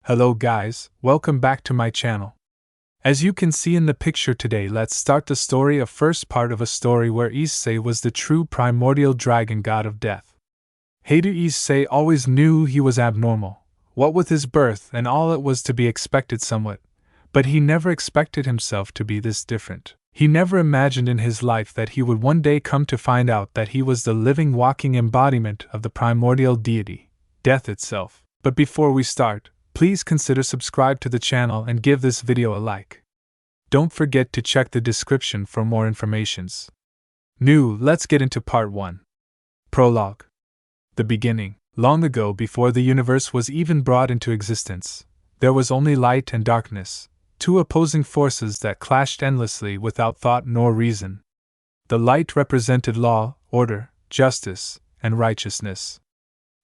Hello guys, welcome back to my channel. As you can see in the picture today, let's start the story of first part of a story where Issei was the true primordial dragon god of death. Hyoudou Issei always knew he was abnormal, what with his birth and all it was to be expected somewhat, but he never expected himself to be this different. He never imagined in his life that he would one day come to find out that he was the living walking embodiment of the Primordial Deity, death itself. But before we start, please consider subscribe to the channel and give this video a like. Don't forget to check the description for more informations. Let's get into part 1. Prologue. The beginning. Long ago, before the universe was even brought into existence, there was only light and darkness, two opposing forces that clashed endlessly without thought nor reason. The light represented law, order, justice, and righteousness.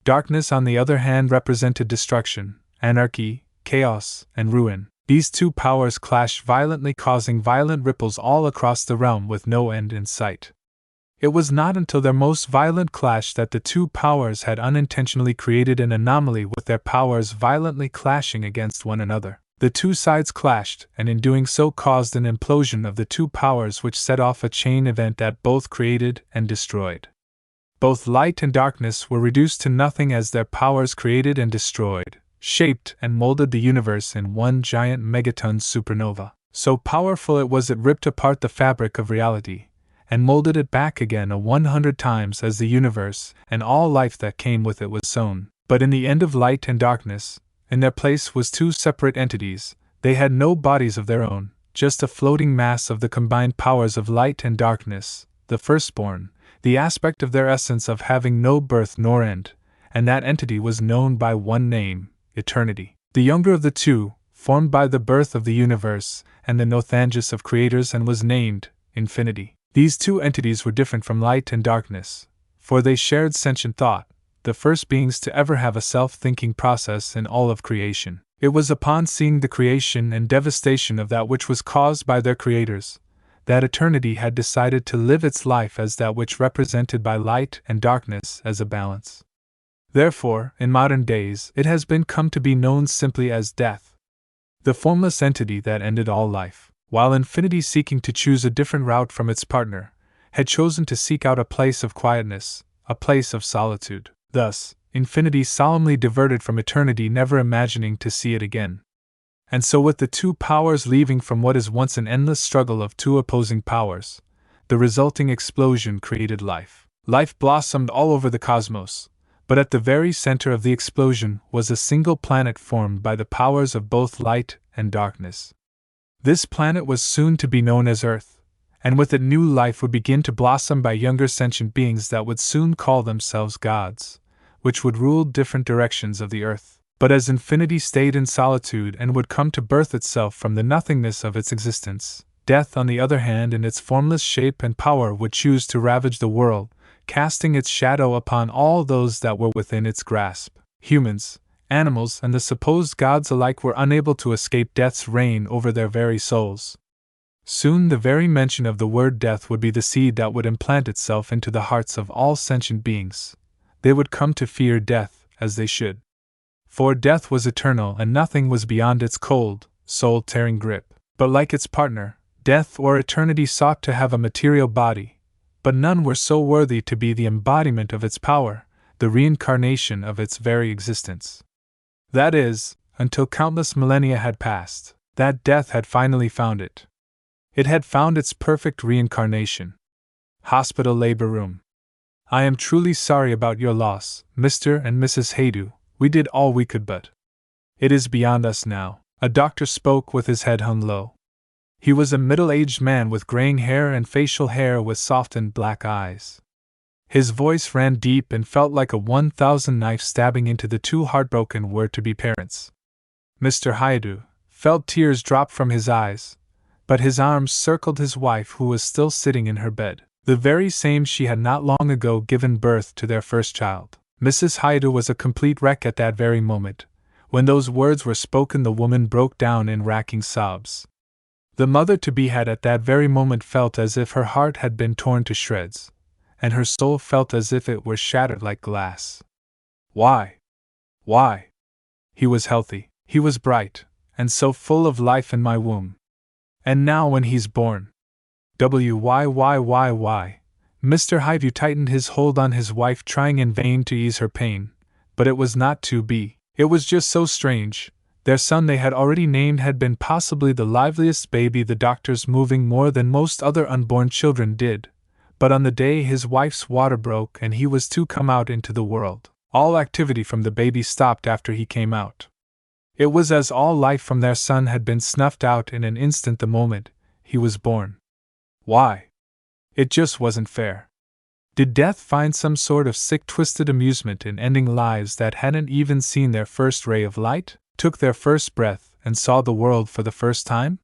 Darkness, on the other hand, represented destruction, anarchy, chaos, and ruin. These two powers clashed violently, causing violent ripples all across the realm with no end in sight. It was not until their most violent clash that the two powers had unintentionally created an anomaly, with their powers violently clashing against one another. The two sides clashed, and in doing so caused an implosion of the two powers, which set off a chain event that both created and destroyed. Both light and darkness were reduced to nothing as their powers created and destroyed, shaped and molded the universe in one giant megaton supernova. So powerful it was, it ripped apart the fabric of reality, and molded it back again 100 times as the universe and all life that came with it was sown. But in the end of light and darkness, in their place was two separate entities. They had no bodies of their own, just a floating mass of the combined powers of light and darkness, the firstborn, the aspect of their essence of having no birth nor end, and that entity was known by one name, Eternity. The younger of the two, formed by the birth of the universe and the nothangus of creators, and was named Infinity. These two entities were different from light and darkness, for they shared sentient thought, the first beings to ever have a self-thinking process in all of creation. It was upon seeing the creation and devastation of that which was caused by their creators that Eternity had decided to live its life as that which represented by light and darkness as a balance. Therefore, in modern days, it has been come to be known simply as death, the formless entity that ended all life. While Infinity, seeking to choose a different route from its partner, had chosen to seek out a place of quietness, a place of solitude. Thus, Infinity solemnly diverted from Eternity, never imagining to see it again. And so, with the two powers leaving from what is once an endless struggle of two opposing powers, the resulting explosion created life. Life blossomed all over the cosmos, but at the very center of the explosion was a single planet formed by the powers of both light and darkness. This planet was soon to be known as Earth, and with it new life would begin to blossom by younger sentient beings that would soon call themselves gods, which would rule different directions of the earth. But as Infinity stayed in solitude and would come to birth itself from the nothingness of its existence, Death, on the other hand, in its formless shape and power, would choose to ravage the world, casting its shadow upon all those that were within its grasp. Humans, animals, and the supposed gods alike were unable to escape Death's reign over their very souls. Soon the very mention of the word death would be the seed that would implant itself into the hearts of all sentient beings. They would come to fear death, as they should. For death was eternal, and nothing was beyond its cold, soul-tearing grip. But like its partner, death or eternity sought to have a material body, but none were so worthy to be the embodiment of its power, the reincarnation of its very existence. That is, until countless millennia had passed, that death had finally found it. It had found its perfect reincarnation. Hospital labor room. I am truly sorry about your loss, Mr. and Mrs. Hyoudou. We did all we could, but it is beyond us now. A doctor spoke with his head hung low. He was a middle-aged man with graying hair and facial hair with softened black eyes. His voice ran deep and felt like a 1,000 knife stabbing into the two heartbroken were-to-be parents. Mr. Hyoudou felt tears drop from his eyes, but his arms circled his wife, who was still sitting in her bed, the very same she had not long ago given birth to their first child. Mrs. Hyoudou was a complete wreck at that very moment. When those words were spoken, the woman broke down in racking sobs. The mother-to-be had at that very moment felt as if her heart had been torn to shreds, and her soul felt as if it were shattered like glass. Why? He was healthy. He was bright, and so full of life in my womb. And now when he's born. Why? Mr. Hyoudou tightened his hold on his wife, trying in vain to ease her pain, but it was not to be. It was just so strange. Their son they had already named had been possibly the liveliest baby, the doctors moving more than most other unborn children did, but on the day his wife's water broke and he was to come out into the world, all activity from the baby stopped after he came out. It was as all life from their son had been snuffed out in an instant the moment he was born. Why? It just wasn't fair. Did death find some sort of sick, twisted amusement in ending lives that hadn't even seen their first ray of light, took their first breath, and saw the world for the first time?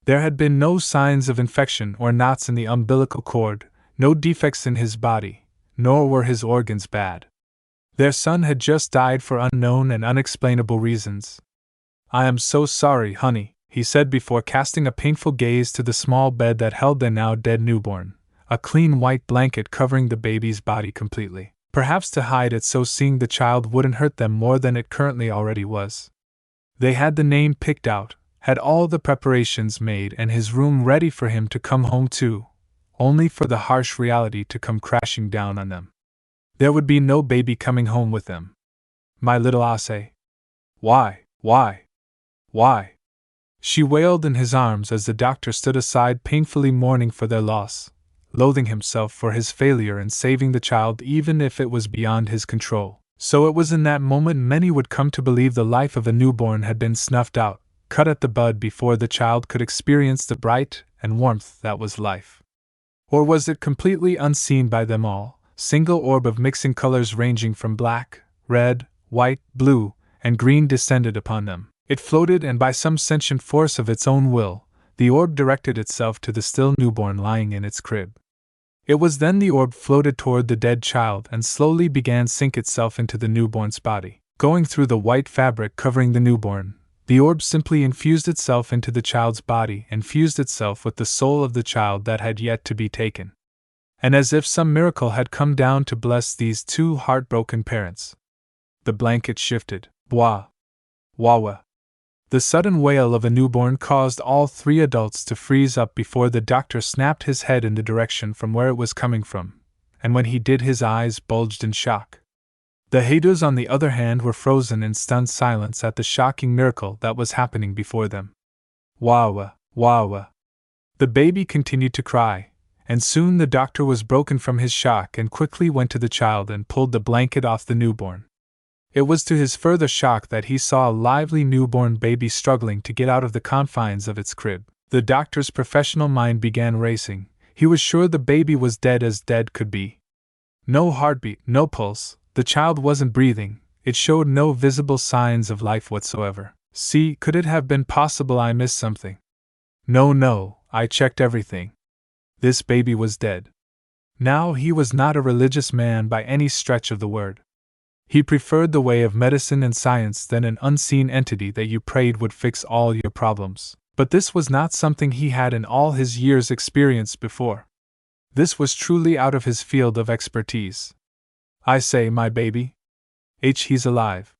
There had been no signs of infection or knots in the umbilical cord, no defects in his body, nor were his organs bad. Their son had just died for unknown and unexplainable reasons. "I am so sorry, honey," he said before casting a painful gaze to the small bed that held their now dead newborn, a clean white blanket covering the baby's body completely, perhaps to hide it so seeing the child wouldn't hurt them more than it currently already was. They had the name picked out, had all the preparations made and his room ready for him to come home to, only for the harsh reality to come crashing down on them. There would be no baby coming home with them. "My little Issei. Why? She wailed in his arms as the doctor stood aside, painfully mourning for their loss, loathing himself for his failure in saving the child even if it was beyond his control. So it was in that moment many would come to believe the life of a newborn had been snuffed out, cut at the bud before the child could experience the bright and warmth that was life. Or was it completely unseen by them all? Single orb of mixing colors ranging from black, red, white, blue, and green descended upon them. It floated, and by some sentient force of its own will, the orb directed itself to the still newborn lying in its crib. It was then the orb floated toward the dead child and slowly began sink itself into the newborn's body. Going through the white fabric covering the newborn, the orb simply infused itself into the child's body and fused itself with the soul of the child that had yet to be taken. And as if some miracle had come down to bless these two heartbroken parents, the blanket shifted. Bwah! Wawa! The sudden wail of a newborn caused all three adults to freeze up before the doctor snapped his head in the direction from where it was coming from, and when he did his eyes bulged in shock. The Hyoudous on the other hand were frozen in stunned silence at the shocking miracle that was happening before them. Wawa! The baby continued to cry, and soon the doctor was broken from his shock and quickly went to the child and pulled the blanket off the newborn. It was to his further shock that he saw a lively newborn baby struggling to get out of the confines of its crib. The doctor's professional mind began racing. He was sure the baby was dead as dead could be. No heartbeat, no pulse, the child wasn't breathing, it showed no visible signs of life whatsoever. See, could it have been possible I missed something? No, I checked everything. This baby was dead. Now he was not a religious man by any stretch of the word. He preferred the way of medicine and science than an unseen entity that you prayed would fix all your problems. But this was not something he had in all his years experienced before. This was truly out of his field of expertise. "I say, my baby. He's alive,"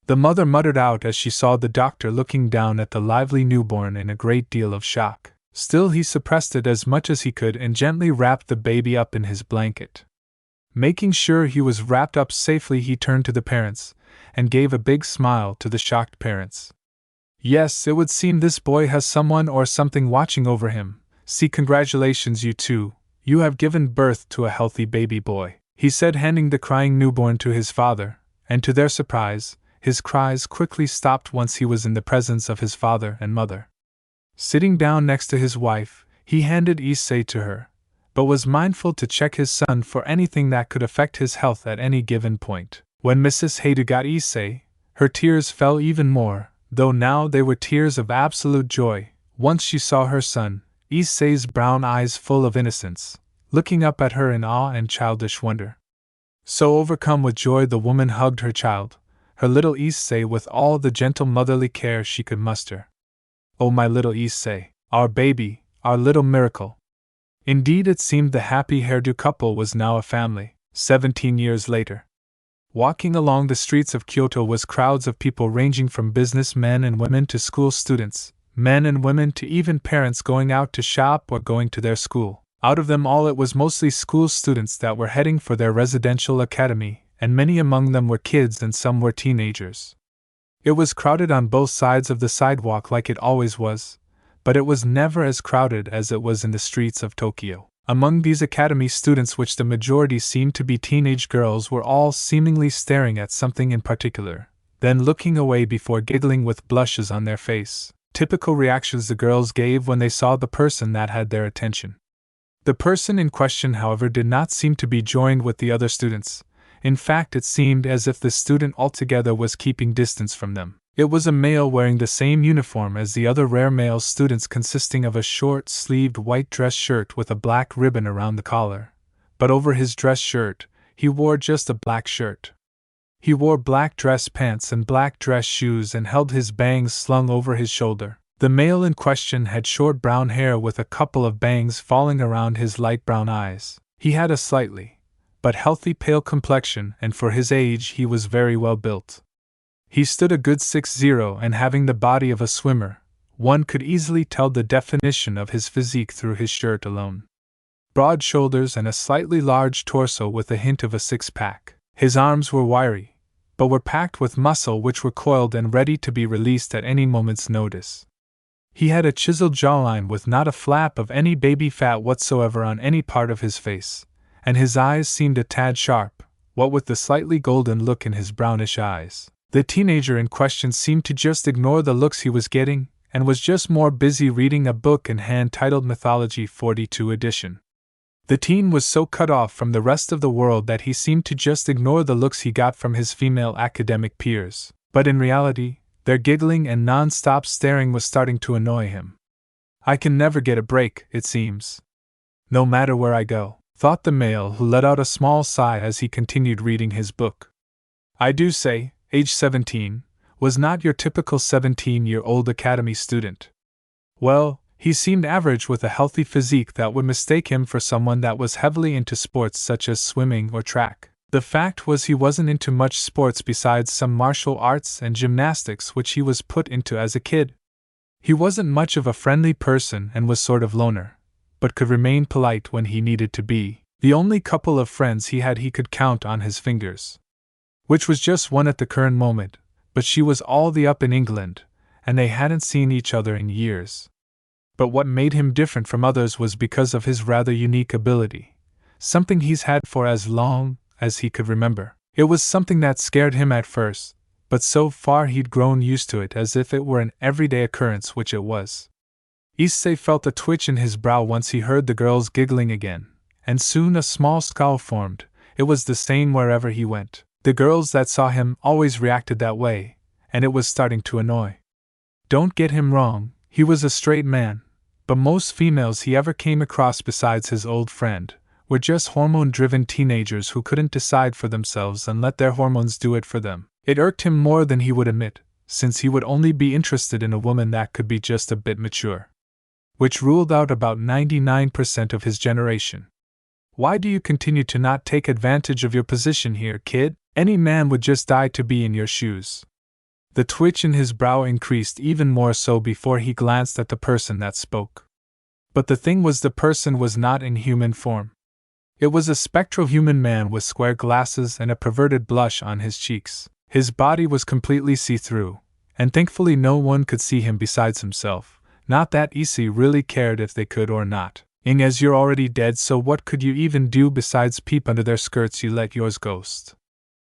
the mother muttered out as she saw the doctor looking down at the lively newborn in a great deal of shock. Still he suppressed it as much as he could and gently wrapped the baby up in his blanket. Making sure he was wrapped up safely, he turned to the parents, and gave a big smile to the shocked parents. "Yes, it would seem this boy has someone or something watching over him. See, congratulations, you two, you have given birth to a healthy baby boy," he said, handing the crying newborn to his father, and to their surprise, his cries quickly stopped once he was in the presence of his father and mother. Sitting down next to his wife, he handed Issei to her, but was mindful to check his son for anything that could affect his health at any given point. When Mrs. Hyoudou got Issei, her tears fell even more, though now they were tears of absolute joy. Once she saw her son, Issei's brown eyes full of innocence, looking up at her in awe and childish wonder. So overcome with joy the woman hugged her child, her little Issei, with all the gentle motherly care she could muster. "Oh, my little Issei, our baby, our little miracle." Indeed, it seemed the happy Hyoudou couple was now a family, 17 years later. Walking along the streets of Kyoto was crowds of people ranging from businessmen and women to school students, men and women to even parents going out to shop or going to their school. Out of them all, it was mostly school students that were heading for their residential academy, and many among them were kids and some were teenagers. It was crowded on both sides of the sidewalk like it always was, but it was never as crowded as it was in the streets of Tokyo. Among these academy students, which the majority seemed to be teenage girls, were all seemingly staring at something in particular, then looking away before giggling with blushes on their face. Typical reactions the girls gave when they saw the person that had their attention. The person in question, however, did not seem to be joined with the other students. In fact, it seemed as if the student altogether was keeping distance from them. It was a male wearing the same uniform as the other rare male students, consisting of a short-sleeved white dress shirt with a black ribbon around the collar. But over his dress shirt, he wore just a black shirt. He wore black dress pants and black dress shoes and held his bangs slung over his shoulder. The male in question had short brown hair with a couple of bangs falling around his light brown eyes. He had a slightly, but healthy pale complexion, and for his age he was very well built. He stood a good 6'0", and having the body of a swimmer, one could easily tell the definition of his physique through his shirt alone. Broad shoulders and a slightly large torso with a hint of a six-pack. His arms were wiry, but were packed with muscle which were coiled and ready to be released at any moment's notice. He had a chiseled jawline with not a flap of any baby fat whatsoever on any part of his face, and his eyes seemed a tad sharp, what with the slightly golden look in his brownish eyes. The teenager in question seemed to just ignore the looks he was getting, and was just more busy reading a book in hand titled Mythology 42 edition. The teen was so cut off from the rest of the world that he seemed to just ignore the looks he got from his female academic peers, but in reality, their giggling and non-stop staring was starting to annoy him. "I can never get a break, it seems. No matter where I go," thought the male, who let out a small sigh as he continued reading his book. "I do say, age 17, was not your typical 17-year-old academy student. Well, he seemed average with a healthy physique that would mistake him for someone that was heavily into sports such as swimming or track. The fact was he wasn't into much sports besides some martial arts and gymnastics which he was put into as a kid. He wasn't much of a friendly person and was sort of loner, but could remain polite when he needed to be. The only couple of friends he had he could count on his fingers, which was just one at the current moment, but she was all the up in England, and they hadn't seen each other in years. But what made him different from others was because of his rather unique ability, something he's had for as long as he could remember. It was something that scared him at first, but so far he'd grown used to it as if it were an everyday occurrence, which it was. Issei felt a twitch in his brow once he heard the girls giggling again, and soon a small scowl formed. It was the same wherever he went. The girls that saw him always reacted that way, and it was starting to annoy. Don't get him wrong, he was a straight man, but most females he ever came across besides his old friend were just hormone-driven teenagers who couldn't decide for themselves and let their hormones do it for them. It irked him more than he would admit, since he would only be interested in a woman that could be just a bit mature, which ruled out about 99% of his generation. Why do you continue to not take advantage of your position here, kid? Any man would just die to be in your shoes. The twitch in his brow increased even more so before he glanced at the person that spoke. But the thing was, the person was not in human form. It was a spectral human man with square glasses and a perverted blush on his cheeks. His body was completely see-through, and thankfully no one could see him besides himself. Not that Issei really cared if they could or not. As you're already dead, so what could you even do besides peep under their skirts? You let yours ghost.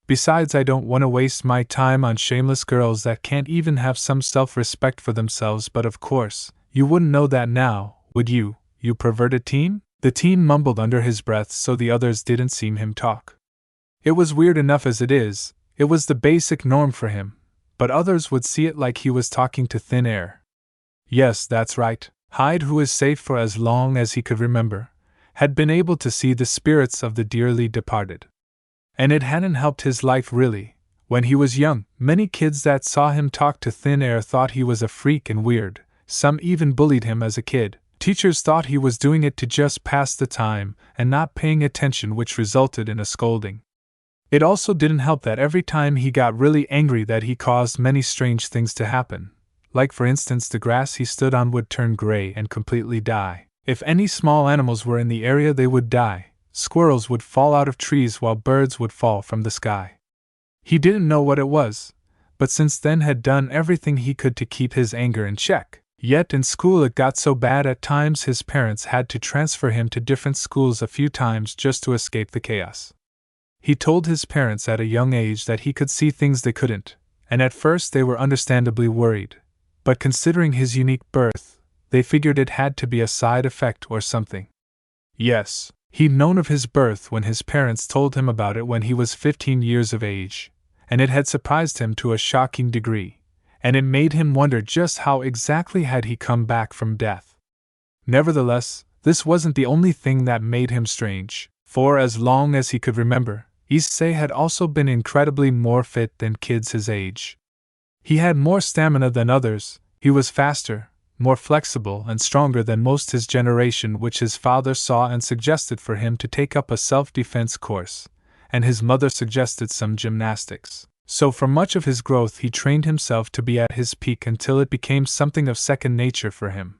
Besides, I don't want to waste my time on shameless girls that can't even have some self-respect for themselves, but of course, you wouldn't know that now, would you, you perverted teen? The teen mumbled under his breath so the others didn't see him talk. It was weird enough as it is, it was the basic norm for him, but others would see it like he was talking to thin air. Yes, that's right. Hyoudou Issei, for as long as he could remember, had been able to see the spirits of the dearly departed. And it hadn't helped his life really. When he was young, many kids that saw him talk to thin air thought he was a freak and weird. Some even bullied him as a kid. Teachers thought he was doing it to just pass the time and not paying attention, which resulted in a scolding. It also didn't help that every time he got really angry that he caused many strange things to happen. Like for instance the grass he stood on would turn gray and completely die. If any small animals were in the area they would die. Squirrels would fall out of trees while birds would fall from the sky. He didn't know what it was, but since then had done everything he could to keep his anger in check. Yet in school it got so bad at times his parents had to transfer him to different schools a few times just to escape the chaos. He told his parents at a young age that he could see things they couldn't, and at first they were understandably worried. But considering his unique birth, they figured it had to be a side effect or something. Yes, he'd known of his birth when his parents told him about it when he was 15 years of age, and it had surprised him to a shocking degree, and it made him wonder just how exactly had he come back from death. Nevertheless, this wasn't the only thing that made him strange, for as long as he could remember, Issei had also been incredibly more fit than kids his age. He had more stamina than others, he was faster, more flexible and stronger than most his generation, which his father saw and suggested for him to take up a self-defense course, and his mother suggested some gymnastics. So for much of his growth he trained himself to be at his peak until it became something of second nature for him.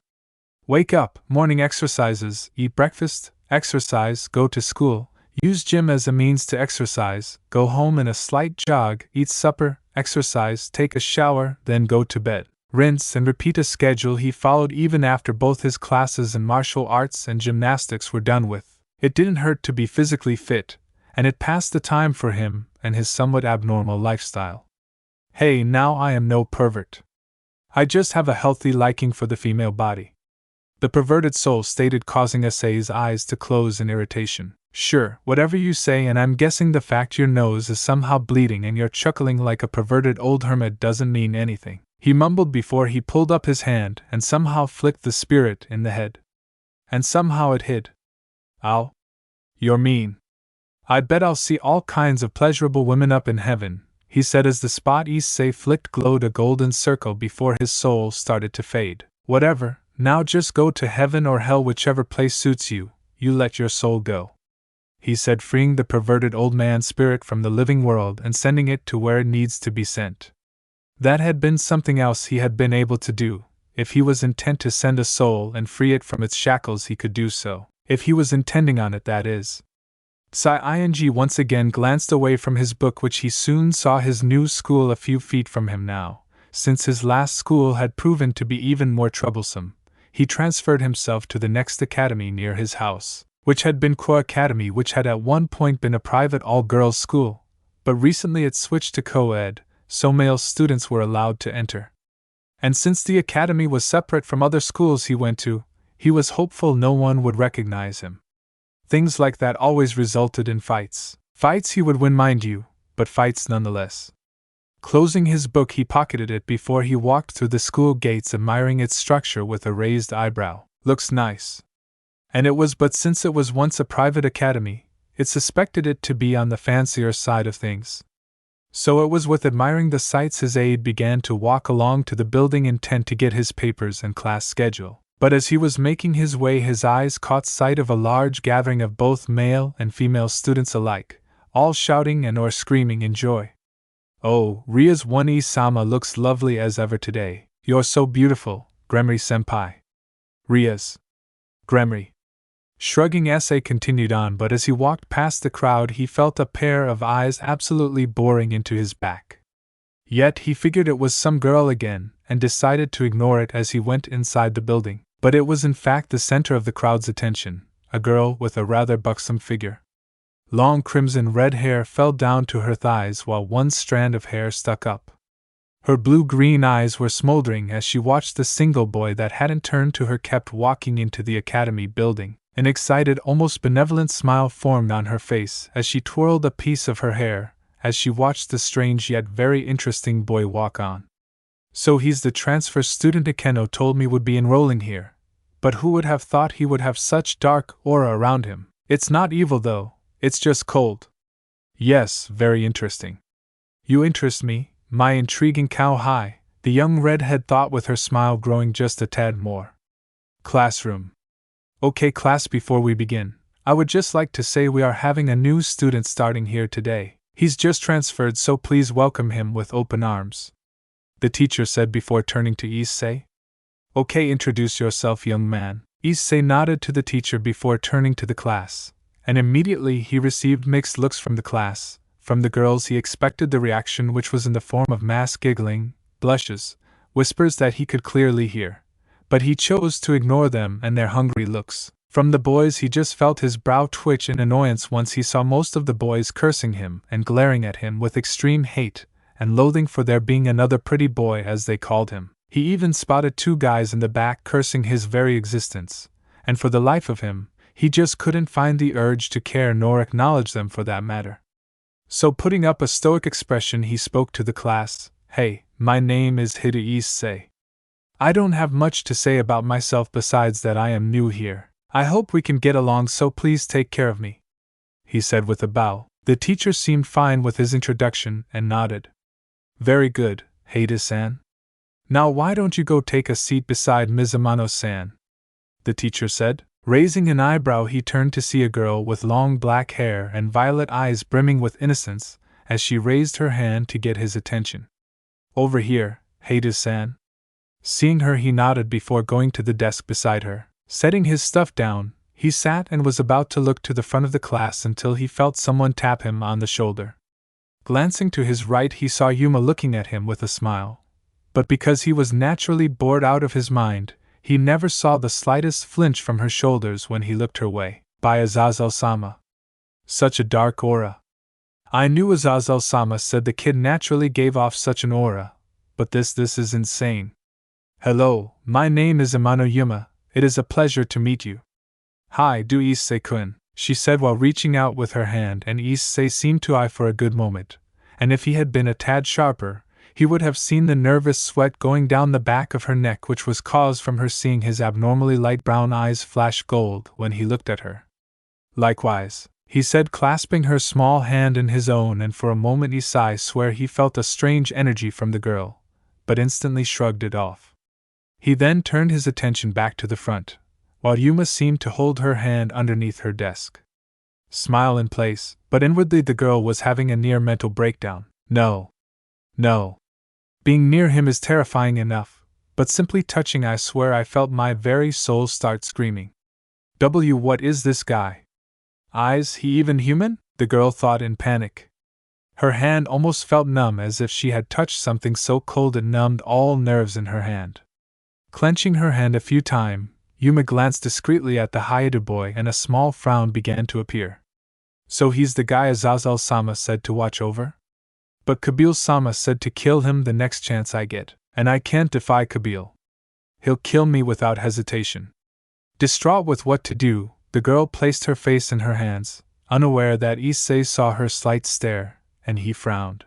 Wake up, morning exercises, eat breakfast, exercise, go to school, use gym as a means to exercise, go home in a slight jog, eat supper, exercise, take a shower, then go to bed. Rinse and repeat a schedule he followed even after both his classes in martial arts and gymnastics were done with. It didn't hurt to be physically fit, and it passed the time for him and his somewhat abnormal lifestyle. Hey, now I am no pervert. I just have a healthy liking for the female body. The perverted soul stated, causing Issei's eyes to close in irritation. Sure, whatever you say, and I'm guessing the fact your nose is somehow bleeding and you're chuckling like a perverted old hermit doesn't mean anything, he mumbled before he pulled up his hand and somehow flicked the spirit in the head. And somehow it hid. Ow. You're mean. I bet I'll see all kinds of pleasurable women up in heaven, he said as the spot Issei flicked glowed a golden circle before his soul started to fade. Whatever, now just go to heaven or hell, whichever place suits you, you let your soul go, he said, freeing the perverted old man's spirit from the living world and sending it to where it needs to be sent. That had been something else he had been able to do. If he was intent to send a soul and free it from its shackles, he could do so. If he was intending on it, that is. Ing once again glanced away from his book, which he soon saw his new school a few feet from him now. Since his last school had proven to be even more troublesome, he transferred himself to the next academy near his house, which had been Ko Academy, which had at one point been a private all-girls school, but recently it switched to co-ed, so male students were allowed to enter. And since the academy was separate from other schools he went to, he was hopeful no one would recognize him. Things like that always resulted in fights. Fights he would win, mind you, but fights nonetheless. Closing his book, he pocketed it before he walked through the school gates, admiring its structure with a raised eyebrow. Looks nice. And it was, but since it was once a private academy, it suspected it to be on the fancier side of things. So it was with admiring the sights his aide began to walk along to the building, intent to get his papers and class schedule. But as he was making his way, his eyes caught sight of a large gathering of both male and female students alike, all shouting and or screaming in joy. Oh, Ria's one-sama looks lovely as ever today. You're so beautiful, Gremory-senpai. Ria's. Gremory. Shrugging, Issei continued on, but as he walked past the crowd he felt a pair of eyes absolutely boring into his back. Yet he figured it was some girl again, and decided to ignore it as he went inside the building. But it was in fact the center of the crowd's attention, a girl with a rather buxom figure. Long crimson-red hair fell down to her thighs while one strand of hair stuck up. Her blue-green eyes were smoldering as she watched the single boy that hadn't turned to her kept walking into the academy building. An excited, almost benevolent smile formed on her face as she twirled a piece of her hair, as she watched the strange yet very interesting boy walk on. So he's the transfer student Ikeno told me would be enrolling here. But who would have thought he would have such dark aura around him? It's not evil though, it's just cold. Yes, very interesting. You interest me, my intriguing cowhide, the young redhead thought with her smile growing just a tad more. Classroom. Okay class, before we begin, I would just like to say we are having a new student starting here today. He's just transferred, so please welcome him with open arms," the teacher said before turning to Issei. "Okay, introduce yourself, young man." Issei nodded to the teacher before turning to the class, and immediately he received mixed looks from the class. From the girls he expected the reaction, which was in the form of mass giggling, blushes, whispers that he could clearly hear, but he chose to ignore them and their hungry looks. From the boys he just felt his brow twitch in annoyance once he saw most of the boys cursing him and glaring at him with extreme hate and loathing for there being another pretty boy, as they called him. He even spotted 2 guys in the back cursing his very existence, and for the life of him, he just couldn't find the urge to care nor acknowledge them for that matter. So putting up a stoic expression he spoke to the class. "Hey, my name is Hyoudou Issei. I don't have much to say about myself besides that I am new here. I hope we can get along, so please take care of me," he said with a bow. The teacher seemed fine with his introduction and nodded. "Very good, Hyoudou-san. Now why don't you go take a seat beside Ms. Amano-san?" the teacher said. Raising an eyebrow he turned to see a girl with long black hair and violet eyes brimming with innocence as she raised her hand to get his attention. "Over here, Hyoudou-san." Seeing her he nodded before going to the desk beside her. Setting his stuff down, he sat and was about to look to the front of the class until he felt someone tap him on the shoulder. Glancing to his right he saw Yuma looking at him with a smile, but because he was naturally bored out of his mind, he never saw the slightest flinch from her shoulders when he looked her way. "By Azazel-sama. Such a dark aura." "I knew Azazel-sama," said the kid. "Naturally gave off such an aura, but this is insane." "Hello, my name is Amano Yuma. It is a pleasure to meet you." "Hyoudou Issei-kun," she said while reaching out with her hand, and Issei seemed to eye for a good moment, and if he had been a tad sharper, he would have seen the nervous sweat going down the back of her neck, which was caused from her seeing his abnormally light brown eyes flash gold when he looked at her. "Likewise," he said, clasping her small hand in his own, and for a moment Issei swore he felt a strange energy from the girl, but instantly shrugged it off. He then turned his attention back to the front, while Yuma seemed to hold her hand underneath her desk. Smile in place, but inwardly the girl was having a near mental breakdown. No. Being near him is terrifying enough, but simply touching, I swear I felt my very soul start screaming. What is this guy? Eyes, he even human? The girl thought in panic. Her hand almost felt numb, as if she had touched something so cold it numbed all nerves in her hand. Clenching her hand a few times, Yuma glanced discreetly at the Hyoudou boy and a small frown began to appear. "So he's the guy Azazel-sama said to watch over? But Kabyle-sama said to kill him the next chance I get, and I can't defy Kabyle. He'll kill me without hesitation." Distraught with what to do, the girl placed her face in her hands, unaware that Issei saw her slight stare, and he frowned.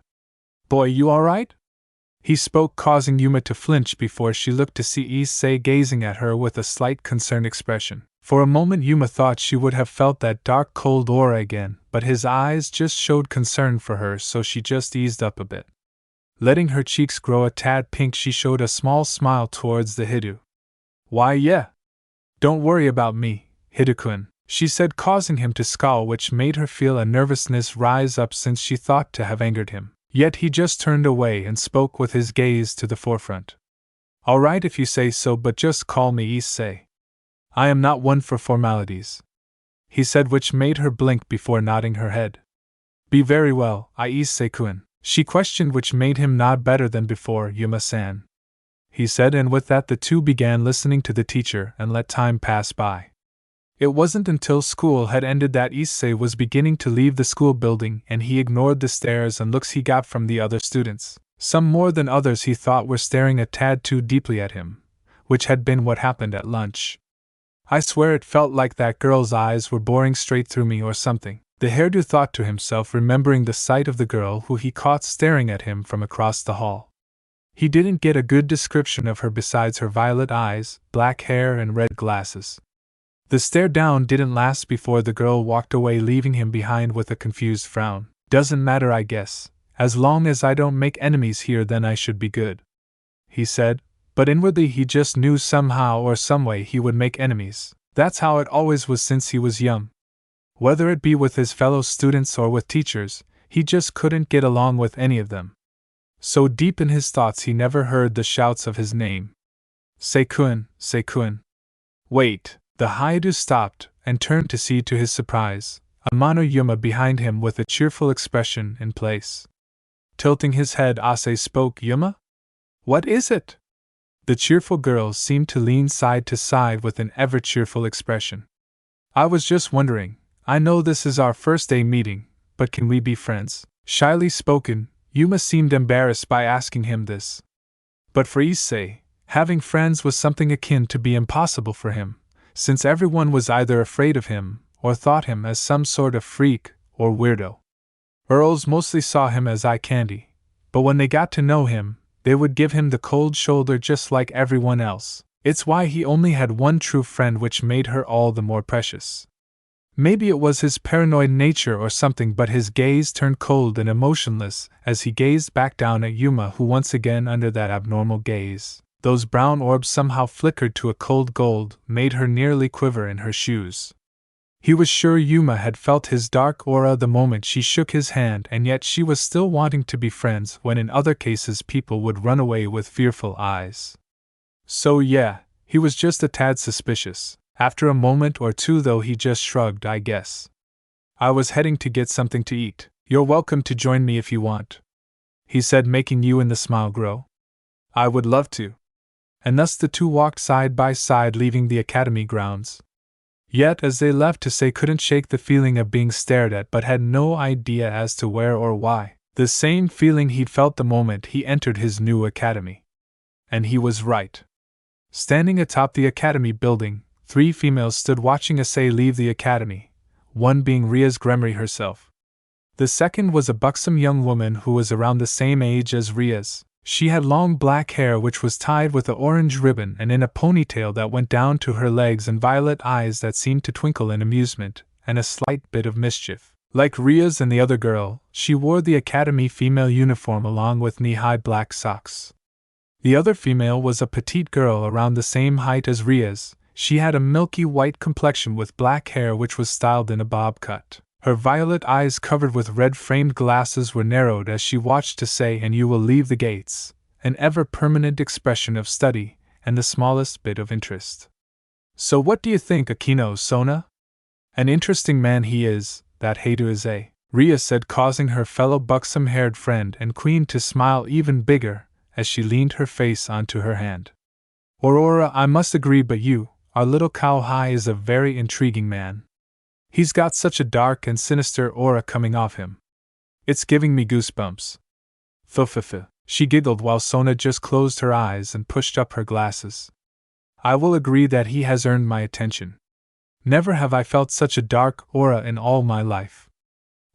"Boy, you alright?" he spoke, causing Yuma to flinch before she looked to see Issei gazing at her with a slight concerned expression. For a moment Yuma thought she would have felt that dark cold aura again, but his eyes just showed concern for her, so she just eased up a bit. Letting her cheeks grow a tad pink, she showed a small smile towards the Hyoudou. "Why, yeah. Don't worry about me, Hyoudou-kun," she said, causing him to scowl, which made her feel a nervousness rise up since she thought to have angered him. Yet he just turned away and spoke with his gaze to the forefront. "All right if you say so, but just call me Issei. I am not one for formalities," he said, which made her blink before nodding her head. "Be very well, Issei-kun," she questioned, which made him nod better than before. "Yuma-san," he said, and with that the two began listening to the teacher and let time pass by. It wasn't until school had ended that Issei was beginning to leave the school building, and he ignored the stares and looks he got from the other students. Some more than others he thought were staring a tad too deeply at him, which had been what happened at lunch. "I swear it felt like that girl's eyes were boring straight through me or something," the Hyoudou thought to himself, remembering the sight of the girl who he caught staring at him from across the hall. He didn't get a good description of her besides her violet eyes, black hair, and red glasses. The stare down didn't last before the girl walked away, leaving him behind with a confused frown. "Doesn't matter, I guess. As long as I don't make enemies here, then I should be good," he said, but inwardly he just knew somehow or someway he would make enemies. That's how it always was since he was young. Whether it be with his fellow students or with teachers, He just couldn't get along with any of them. So deep in his thoughts he never heard the shouts of his name. Seikun, Seikun. Wait, the Hyoudou stopped and turned to see to his surprise Amano Yuma behind him with a cheerful expression in place. Tilting his head, Issei spoke. Yuma? What is it? The cheerful girl seemed to lean side to side with an ever-cheerful expression. I was just wondering, I know this is our first day meeting, but can we be friends? Shyly spoken, Yuma seemed embarrassed by asking him this. But for Issei, having friends was something akin to be impossible for him, since everyone was either afraid of him or thought him as some sort of freak or weirdo. Earls mostly saw him as eye candy, but when they got to know him, they would give him the cold shoulder just like everyone else. It's why he only had one true friend, which made her all the more precious. Maybe it was his paranoid nature or something, but his gaze turned cold and emotionless as he gazed back down at Yuma, who once again under that abnormal gaze, those brown orbs somehow flickered to a cold gold, made her nearly quiver in her shoes. He was sure Yuma had felt his dark aura the moment she shook his hand, and yet she was still wanting to be friends when in other cases people would run away with fearful eyes. So yeah, he was just a tad suspicious. After a moment or two though, he just shrugged. I guess I was heading to get something to eat. You're welcome to join me if you want, he said, making you and the smile grow. I would love to. And thus the two walked side by side, leaving the academy grounds. Yet as they left, Issei couldn't shake the feeling of being stared at, but had no idea as to where or why. The same feeling he'd felt the moment he entered his new academy. And he was right. Standing atop the academy building, 3 females stood watching Issei leave the academy, one being Ria's Gremory herself. The second was a buxom young woman who was around the same age as Ria's. She had long black hair which was tied with an orange ribbon and in a ponytail that went down to her legs, and violet eyes that seemed to twinkle in amusement and a slight bit of mischief. Like Ria's and the other girl, she wore the academy female uniform along with knee-high black socks. The other female was a petite girl around the same height as Ria's. She had a milky white complexion with black hair which was styled in a bob cut. Her violet eyes covered with red-framed glasses were narrowed as she watched Issei and you will leave the gates, an ever-permanent expression of study and the smallest bit of interest. So what do you think, Akino Sona? An interesting man he is, that Hyoudou Issei, Ria said, causing her fellow buxom-haired friend and queen to smile even bigger as she leaned her face onto her hand. Aurora, I must agree, but you, our little cowhide, is a very intriguing man. He's got such a dark and sinister aura coming off him. It's giving me goosebumps. Fufufu, she giggled while Sona just closed her eyes and pushed up her glasses. I will agree that he has earned my attention. Never have I felt such a dark aura in all my life.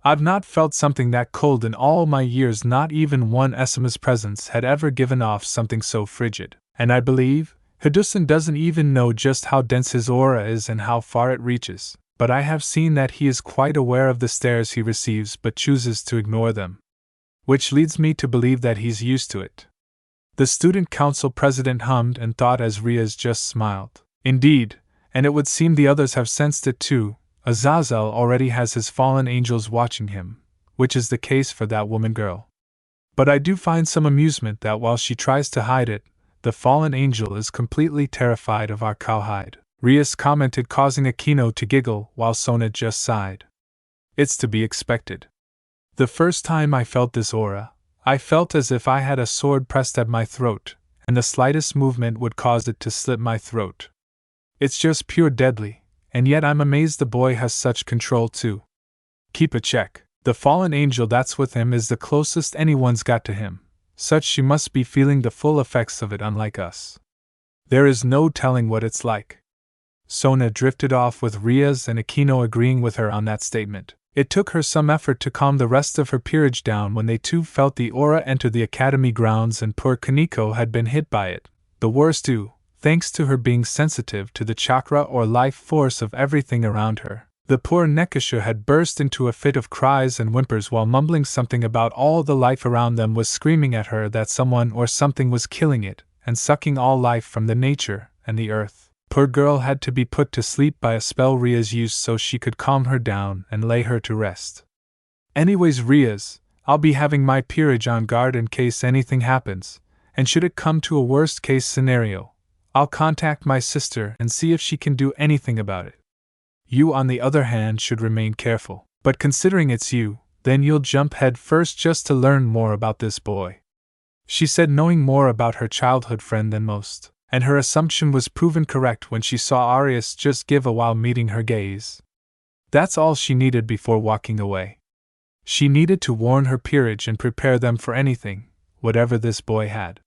I've not felt something that cold in all my years. Not even one Esima's presence had ever given off something so frigid. And I believe Hyoudou doesn't even know just how dense his aura is and how far it reaches. But I have seen that he is quite aware of the stares he receives but chooses to ignore them. Which leads me to believe that he's used to it. The student council president hummed and thought as Ria's just smiled. Indeed, and it would seem the others have sensed it too. Azazel already has his fallen angels watching him, which is the case for that woman girl. But I do find some amusement that while she tries to hide it, the fallen angel is completely terrified of our cowhide. Rias commented, causing Akino to giggle while Sona just sighed. It's to be expected. The first time I felt this aura, I felt as if I had a sword pressed at my throat, and the slightest movement would cause it to slit my throat. It's just pure deadly, and yet I'm amazed the boy has such control too. Keep a check. The fallen angel that's with him is the closest anyone's got to him, such she must be feeling the full effects of it, unlike us. There is no telling what it's like. Sona drifted off with Rias and Akino agreeing with her on that statement. It took her some effort to calm the rest of her peerage down when they too felt the aura enter the academy grounds, and poor Kaneko had been hit by it. The worst too, thanks to her being sensitive to the chakra or life force of everything around her. The poor Nekasha had burst into a fit of cries and whimpers while mumbling something about all the life around them was screaming at her that someone or something was killing it and sucking all life from the nature and the earth. Poor girl had to be put to sleep by a spell Rias used so she could calm her down and lay her to rest. Anyways, Riaz, I'll be having my peerage on guard in case anything happens, and should it come to a worst case scenario, I'll contact my sister and see if she can do anything about it. You, on the other hand, should remain careful. But considering it's you, then you'll jump head first just to learn more about this boy," she said, knowing more about her childhood friend than most, and her assumption was proven correct when she saw Arius just give a while meeting her gaze. That's all she needed before walking away. She needed to warn her peerage and prepare them for anything, whatever this boy had.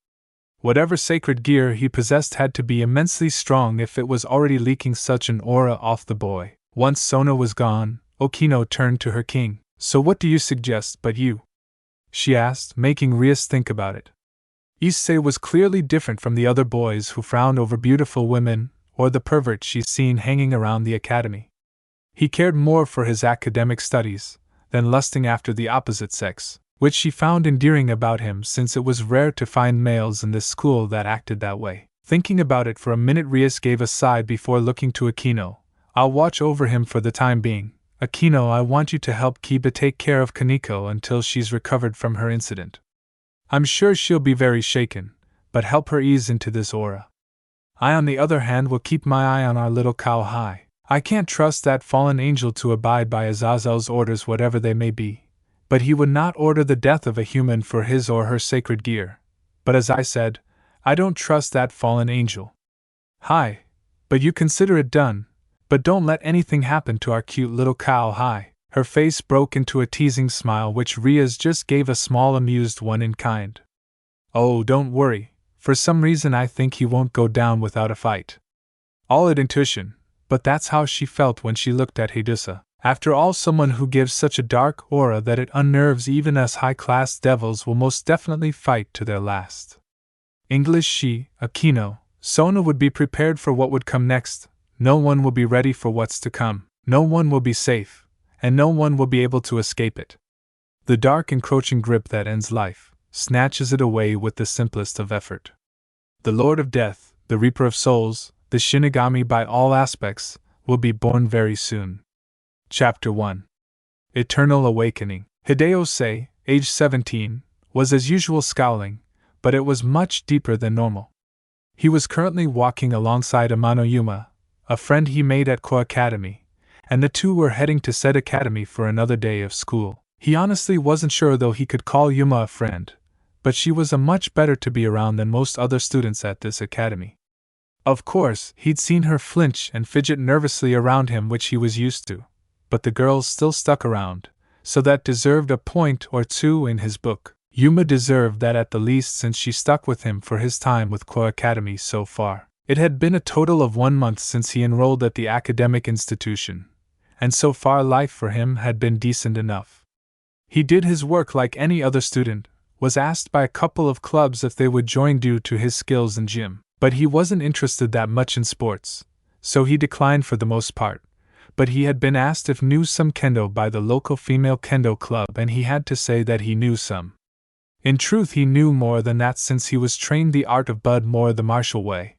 Whatever sacred gear he possessed had to be immensely strong if it was already leaking such an aura off the boy. Once Sona was gone, Okino turned to her king. "So what do you suggest, but you?" she asked, making Rias think about it. Issei was clearly different from the other boys who frowned over beautiful women, or the pervert she's seen hanging around the academy. He cared more for his academic studies than lusting after the opposite sex, which she found endearing about him since it was rare to find males in this school that acted that way. Thinking about it for a minute, Rias gave a sigh before looking to Okino. "I'll watch over him for the time being. Okino, I want you to help Kiba take care of Kaneko until she's recovered from her incident. I'm sure she'll be very shaken, but help her ease into this aura. I, on the other hand, will keep my eye on our little Cowhide. I can't trust that fallen angel to abide by Azazel's orders, whatever they may be, but he would not order the death of a human for his or her sacred gear. But as I said, I don't trust that fallen angel. Hi, but you consider it done. But don't let anything happen to our cute little Cowhide." Her face broke into a teasing smile, which Rias just gave a small amused one in kind. "Oh, don't worry. For some reason I think he won't go down without a fight." All at intuition, but that's how she felt when she looked at Hyoudou. After all, someone who gives such a dark aura that it unnerves even us high-class devils will most definitely fight to their last. English, she, Okino, Sona would be prepared for what would come next. No one will be ready for what's to come. No one will be safe, and no one will be able to escape it. The dark, encroaching grip that ends life snatches it away with the simplest of effort. The Lord of Death, the Reaper of Souls, the Shinigami by all aspects, will be born very soon. Chapter 1. Eternal Awakening. Hyoudou Issei, age 17, was as usual scowling, but it was much deeper than normal. He was currently walking alongside Amano Yuma, a friend he made at Ko Academy, and the two were heading to said academy for another day of school. He honestly wasn't sure though he could call Yuma a friend, but she was a much better to be around than most other students at this academy. Of course, he'd seen her flinch and fidget nervously around him, which he was used to, but the girls still stuck around, so that deserved a point or two in his book. Yuma deserved that at the least, since she stuck with him for his time with Ko Academy so far. It had been a total of 1 month since he enrolled at the academic institution, and so far life for him had been decent enough. He did his work like any other student, was asked by a couple of clubs if they would join due to his skills in gym, but he wasn't interested that much in sports, so he declined for the most part. But he had been asked if knew some kendo by the local female kendo club, and he had to say that he knew some. In truth, he knew more than that, since he was trained the art of Bud more the martial way.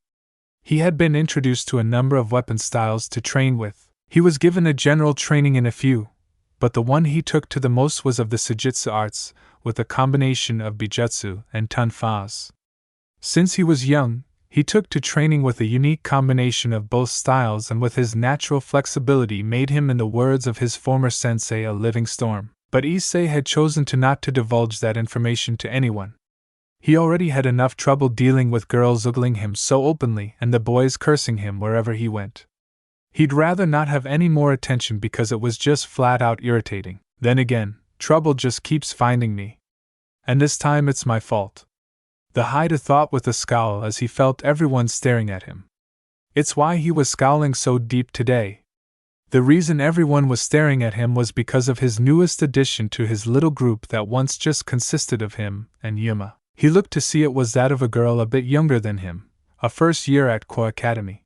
He had been introduced to a number of weapon styles to train with. He was given a general training in a few, but the one he took to the most was of the Sujitsu arts, with a combination of Bijutsu and Tunfas. Since he was young, he took to training with a unique combination of both styles, and with his natural flexibility made him, in the words of his former sensei, a living storm. But Issei had chosen not to divulge that information to anyone. He already had enough trouble dealing with girls ogling him so openly and the boys cursing him wherever he went. He'd rather not have any more attention because it was just flat out irritating. Then again, trouble just keeps finding me. And this time it's my fault. The Hyoudou thought with a scowl as he felt everyone staring at him. It's why he was scowling so deep today. The reason everyone was staring at him was because of his newest addition to his little group that once just consisted of him and Yuma. He looked to see it was that of a girl a bit younger than him, a first year at Ko Academy.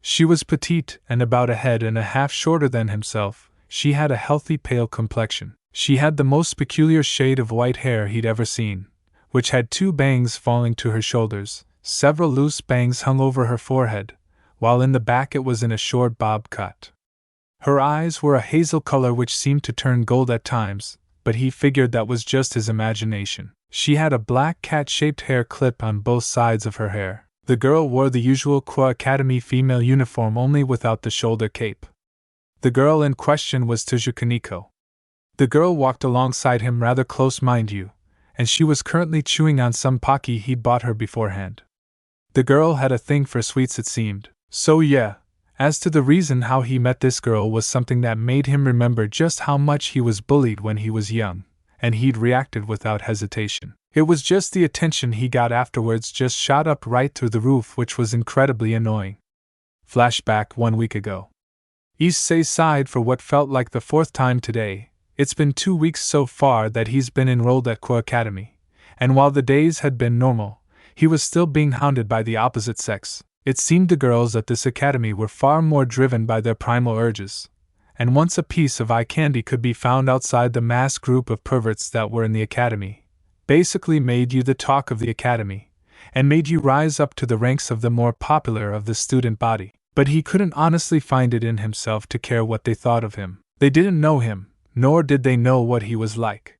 She was petite and about a head and a half shorter than himself. She had a healthy pale complexion. She had the most peculiar shade of white hair he'd ever seen, which had 2 bangs falling to her shoulders. Several loose bangs hung over her forehead, while in the back it was in a short bob cut. Her eyes were a hazel color which seemed to turn gold at times, but he figured that was just his imagination. She had a black cat-shaped hair clip on both sides of her hair. The girl wore the usual Qua Academy female uniform only without the shoulder cape. The girl in question was Tuju Kaneko. The girl walked alongside him rather close, mind you, and she was currently chewing on some Pocky he'd bought her beforehand. The girl had a thing for sweets, it seemed. So yeah, as to the reason how he met this girl was something that made him remember just how much he was bullied when he was young, and he'd reacted without hesitation. It was just the attention he got afterwards just shot up right through the roof, which was incredibly annoying. Flashback 1 week ago. Issei sighed for what felt like the 4th time today. It's been 2 weeks so far that he's been enrolled at Qua Academy, and while the days had been normal, he was still being hounded by the opposite sex. It seemed the girls at this academy were far more driven by their primal urges, and once a piece of eye candy could be found outside the mass group of perverts that were in the academy, basically made you the talk of the academy, and made you rise up to the ranks of the more popular of the student body. But he couldn't honestly find it in himself to care what they thought of him. They didn't know him, nor did they know what he was like.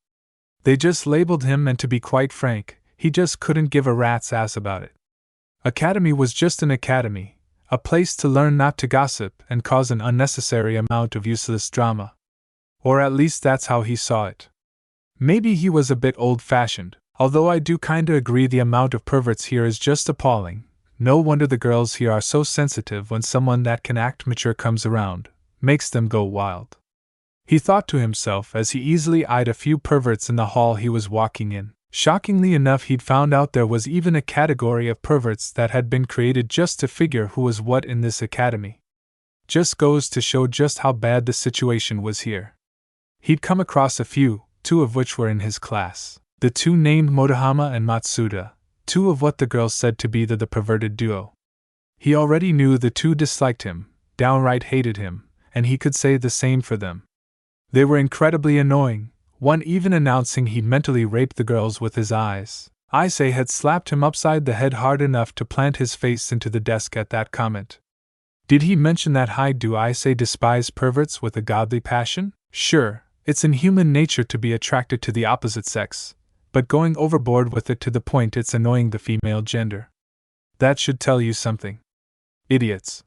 They just labeled him, and to be quite frank, he just couldn't give a rat's ass about it. Academy was just an academy, a place to learn not to gossip and cause an unnecessary amount of useless drama. Or at least that's how he saw it. Maybe he was a bit old-fashioned, although I do kinda agree the amount of perverts here is just appalling. No wonder the girls here are so sensitive when someone that can act mature comes around, makes them go wild. He thought to himself as he easily eyed a few perverts in the hall he was walking in. Shockingly enough, he'd found out there was even a category of perverts that had been created just to figure who was what in this academy. Just goes to show just how bad the situation was here. He'd come across a few, 2 of which were in his class. The 2 named Motohama and Matsuda, 2 of what the girls said to be the perverted duo. He already knew the 2 disliked him, downright hated him, and he could say the same for them. They were incredibly annoying, one even announcing he'd mentally raped the girls with his eyes. Issei had slapped him upside the head hard enough to plant his face into the desk at that comment. Did he mention that Hyoudou Issei despised perverts with a godly passion? Sure, it's in human nature to be attracted to the opposite sex, but going overboard with it to the point it's annoying the female gender. That should tell you something. Idiots.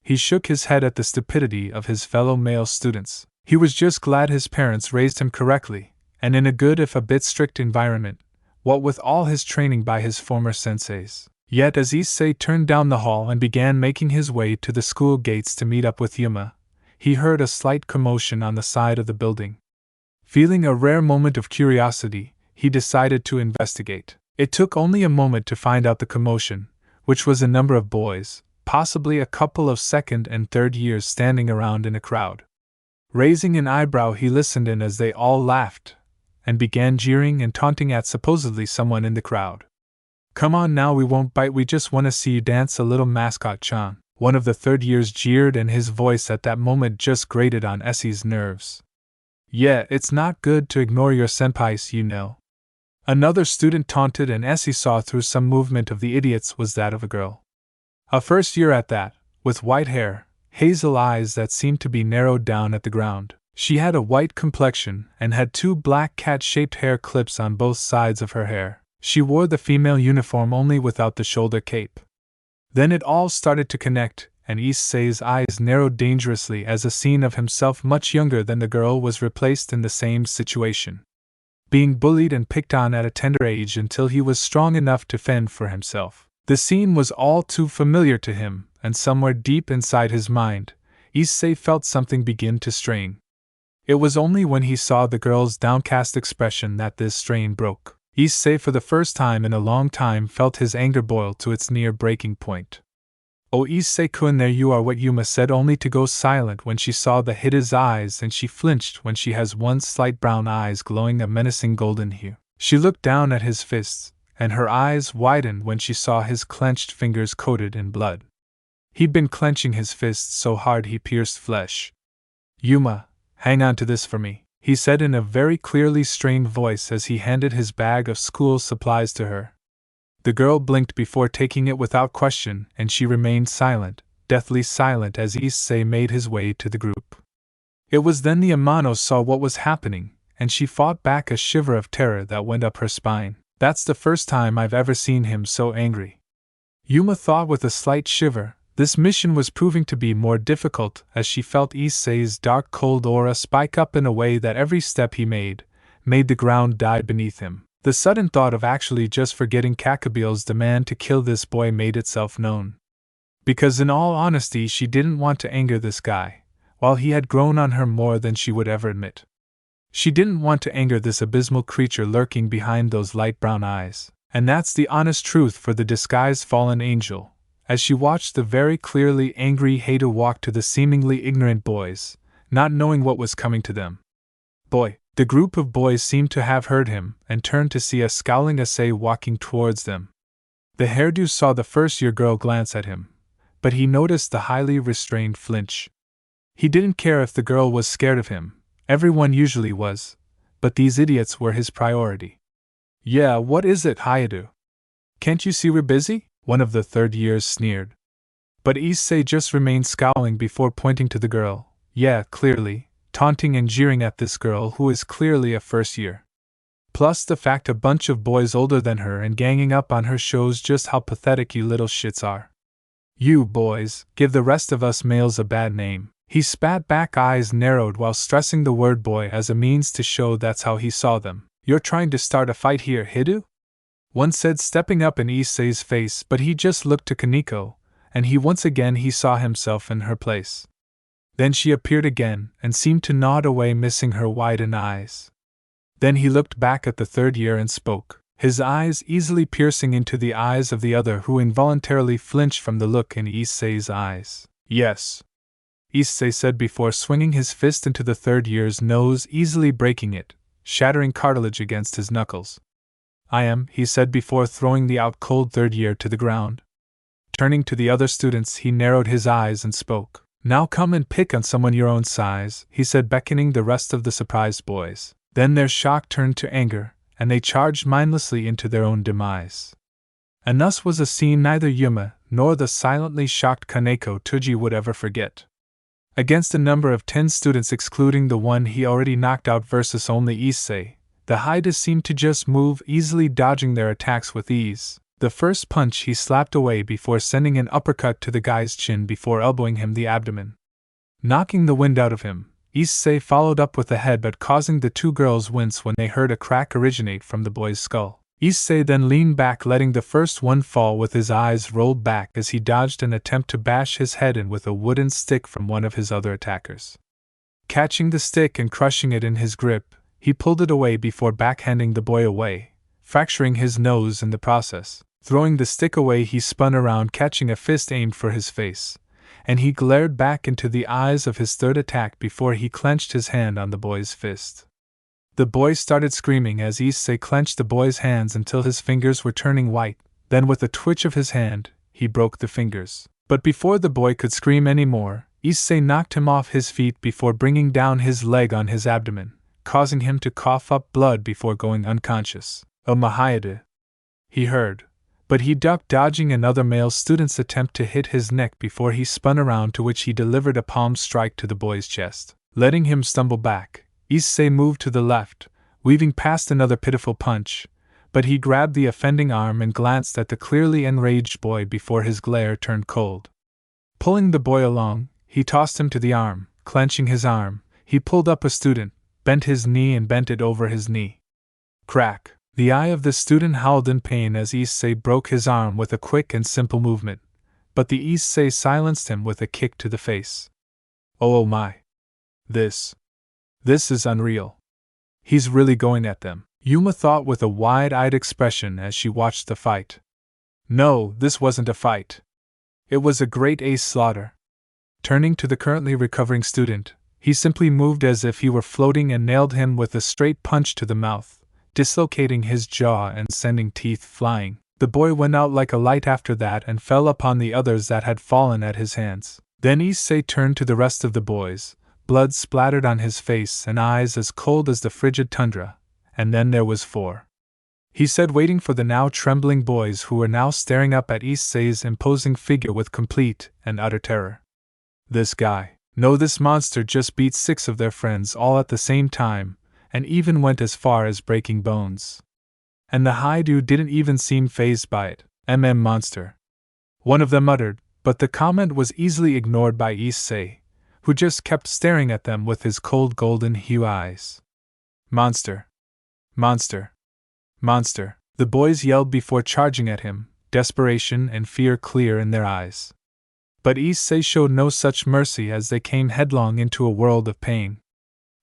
He shook his head at the stupidity of his fellow male students. He was just glad his parents raised him correctly, and in a good if a bit strict environment, what with all his training by his former senseis. Yet as Issei turned down the hall and began making his way to the school gates to meet up with Yuma, he heard a slight commotion on the side of the building. Feeling a rare moment of curiosity, he decided to investigate. It took only a moment to find out the commotion, which was a number of boys, possibly a couple of 2nd and 3rd years, standing around in a crowd. Raising an eyebrow, he listened in as they all laughed, and began jeering and taunting at supposedly someone in the crowd. "Come on now, we won't bite, we just want to see you dance a little, mascot-chan," one of the 3rd years jeered, and his voice at that moment just grated on Essie's nerves. "Yeah, it's not good to ignore your senpais, you know," another student taunted, and Essie saw through some movement of the idiots was that of a girl. A 1st year at that, with white hair, hazel eyes that seemed to be narrowed down at the ground. She had a white complexion and had 2 black cat-shaped hair clips on both sides of her hair. She wore the female uniform only without the shoulder cape. Then it all started to connect, and Issei's eyes narrowed dangerously as a scene of himself much younger than the girl was replaced in the same situation. Being bullied and picked on at a tender age until he was strong enough to fend for himself. The scene was all too familiar to him, and somewhere deep inside his mind, Issei felt something begin to strain. It was only when he saw the girl's downcast expression that this strain broke. Issei, for the first time in a long time, felt his anger boil to its near breaking point. "Oh, Issei-kun, there you are," what Yuma said, only to go silent when she saw the his eyes, and she flinched when she has one slight brown eyes glowing a menacing golden hue. She looked down at his fists, and her eyes widened when she saw his clenched fingers coated in blood. He'd been clenching his fists so hard he pierced flesh. "Yuma, hang on to this for me," he said in a very clearly strained voice as he handed his bag of school supplies to her. The girl blinked before taking it without question, and she remained silent, deathly silent, as Issei made his way to the group. It was then the Amano saw what was happening, and she fought back a shiver of terror that went up her spine. That's the first time I've ever seen him so angry. Yuma thought with a slight shiver. This mission was proving to be more difficult as she felt Issei's dark cold aura spike up in a way that every step he made the ground die beneath him. The sudden thought of actually just forgetting Kakabiel's demand to kill this boy made itself known. Because in all honesty she didn't want to anger this guy, while he had grown on her more than she would ever admit. She didn't want to anger this abysmal creature lurking behind those light brown eyes, and that's the honest truth for the disguised fallen angel. As she watched the very clearly angry Hyoudou walk to the seemingly ignorant boys, not knowing what was coming to them. Boy, the group of boys seemed to have heard him and turned to see a scowling Issei walking towards them. The hairdo saw the first-year girl glance at him, but he noticed the highly restrained flinch. He didn't care if the girl was scared of him, everyone usually was, but these idiots were his priority. Yeah, what is it, Hyoudou? Can't you see we're busy? One of the third years sneered. But Issei just remained scowling before pointing to the girl. Yeah, clearly, taunting and jeering at this girl who is clearly a first year. Plus the fact a bunch of boys older than her and ganging up on her shows just how pathetic you little shits are. You boys, give the rest of us males a bad name. He spat back, eyes narrowed while stressing the word boy as a means to show that's how he saw them. You're trying to start a fight here, Hyoudou? One said, stepping up in Issei's face, but he just looked to Kaneko, and once again he saw himself in her place. Then she appeared again, and seemed to nod away, missing her widened eyes. Then he looked back at the third year and spoke, his eyes easily piercing into the eyes of the other, who involuntarily flinched from the look in Issei's eyes. Yes, Issei said before swinging his fist into the third year's nose, easily breaking it, shattering cartilage against his knuckles. I am, he said before throwing the out-cold third year to the ground. Turning to the other students, he narrowed his eyes and spoke. Now come and pick on someone your own size, he said, beckoning the rest of the surprised boys. Then their shock turned to anger, and they charged mindlessly into their own demise. And thus was a scene neither Yuma nor the silently shocked Kaneko Tsuji would ever forget. Against a number of 10 students excluding the one he already knocked out versus only Issei, the Hyoudou seemed to just move easily, dodging their attacks with ease. The first punch he slapped away before sending an uppercut to the guy's chin before elbowing him the abdomen. Knocking the wind out of him, Issei followed up with a headbutt, causing the two girls wince when they heard a crack originate from the boy's skull. Issei then leaned back, letting the first one fall with his eyes rolled back as he dodged an attempt to bash his head in with a wooden stick from one of his other attackers. Catching the stick and crushing it in his grip, he pulled it away before backhanding the boy away, fracturing his nose in the process. Throwing the stick away, he spun around, catching a fist aimed for his face, and he glared back into the eyes of his third attack before he clenched his hand on the boy's fist. The boy started screaming as Issei clenched the boy's hands until his fingers were turning white. Then with a twitch of his hand, he broke the fingers. But before the boy could scream any more, Issei knocked him off his feet before bringing down his leg on his abdomen, causing him to cough up blood before going unconscious. "Oh, Hyoudou," he heard, but he ducked, dodging another male student's attempt to hit his neck before he spun around, to which he delivered a palm strike to the boy's chest. Letting him stumble back, Issei moved to the left, weaving past another pitiful punch, but he grabbed the offending arm and glanced at the clearly enraged boy before his glare turned cold. Pulling the boy along, he tossed him to the arm. Clenching his arm, he pulled up a student, bent his knee and bent it over his knee. Crack! The eye of the student howled in pain as Issei broke his arm with a quick and simple movement, but the Issei silenced him with a kick to the face. Oh my! This is unreal. He's really going at them, Yuma thought with a wide-eyed expression as she watched the fight. No, this wasn't a fight. It was a great ace slaughter. Turning to the currently recovering student, he simply moved as if he were floating and nailed him with a straight punch to the mouth, dislocating his jaw and sending teeth flying. The boy went out like a light after that and fell upon the others that had fallen at his hands. Then Issei turned to the rest of the boys, blood splattered on his face and eyes as cold as the frigid tundra, and then there was 4. He said, waiting for the now trembling boys who were now staring up at Issei's imposing figure with complete and utter terror. This monster just beat 6 of their friends all at the same time, and even went as far as breaking bones. And the Hyoudou didn't even seem fazed by it. Monster. One of them muttered, but the comment was easily ignored by Issei, who just kept staring at them with his cold golden hue eyes. Monster. Monster. Monster. The boys yelled before charging at him, desperation and fear clear in their eyes. But Issei showed no such mercy as they came headlong into a world of pain.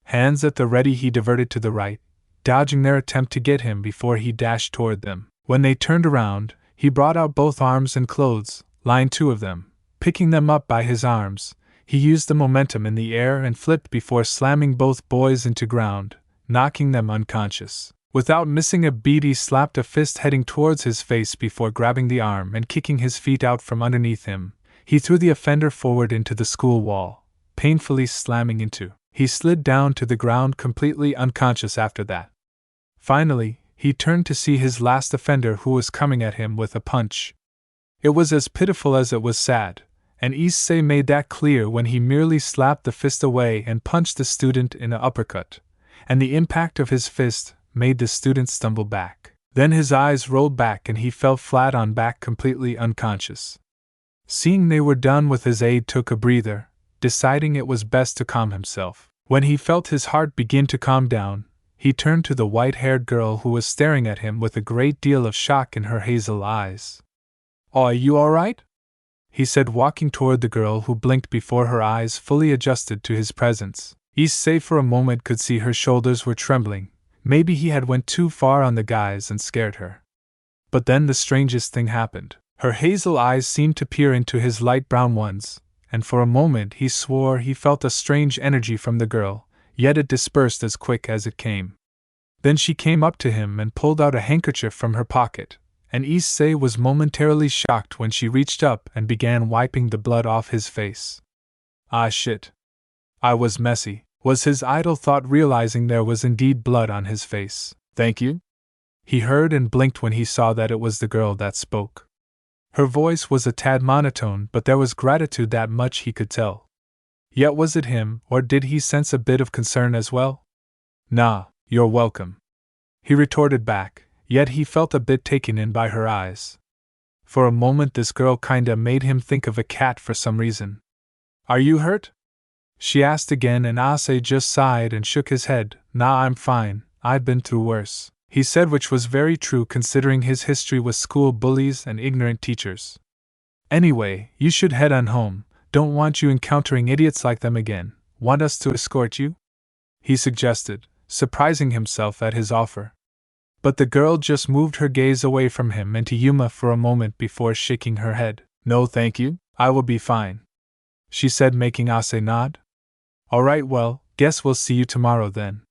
Hands at the ready, he diverted to the right, dodging their attempt to get him before he dashed toward them. When they turned around, he brought out both arms and clothes, lined two of them. Picking them up by his arms, he used the momentum in the air and flipped before slamming both boys into ground, knocking them unconscious. Without missing a beat, he slapped a fist heading towards his face before grabbing the arm and kicking his feet out from underneath him. He threw the offender forward into the school wall, painfully slamming into. He slid down to the ground completely unconscious after that. Finally, he turned to see his last offender, who was coming at him with a punch. It was as pitiful as it was sad, and Issei made that clear when he merely slapped the fist away and punched the student in an uppercut, and the impact of his fist made the student stumble back. Then his eyes rolled back and he fell flat on back completely unconscious. Seeing they were done with, his aide took a breather, deciding it was best to calm himself. When he felt his heart begin to calm down, he turned to the white-haired girl who was staring at him with a great deal of shock in her hazel eyes. "Are you all right?" he said, walking toward the girl, who blinked before her eyes fully adjusted to his presence. Issei for a moment could see her shoulders were trembling. Maybe he had went too far on the guys and scared her. But then the strangest thing happened. Her hazel eyes seemed to peer into his light brown ones, and for a moment he swore he felt a strange energy from the girl, yet it dispersed as quick as it came. Then she came up to him and pulled out a handkerchief from her pocket, and Issei was momentarily shocked when she reached up and began wiping the blood off his face. "Ah shit. I was messy," was his idle thought, realizing there was indeed blood on his face. "Thank you?" he heard, and blinked when he saw that it was the girl that spoke. Her voice was a tad monotone, but there was gratitude, that much he could tell. Yet was it him, or did he sense a bit of concern as well? "Nah, you're welcome," he retorted back, yet he felt a bit taken in by her eyes. For a moment this girl kinda made him think of a cat for some reason. "Are you hurt?" she asked again, and Issei just sighed and shook his head. "Nah, I'm fine, I've been through worse," he said, which was very true considering his history with school bullies and ignorant teachers. "Anyway, you should head on home. Don't want you encountering idiots like them again. Want us to escort you?" he suggested, surprising himself at his offer. But the girl just moved her gaze away from him and to Yuma for a moment before shaking her head. "No thank you, I will be fine," she said, making Issei nod. "Alright, well, guess we'll see you tomorrow then."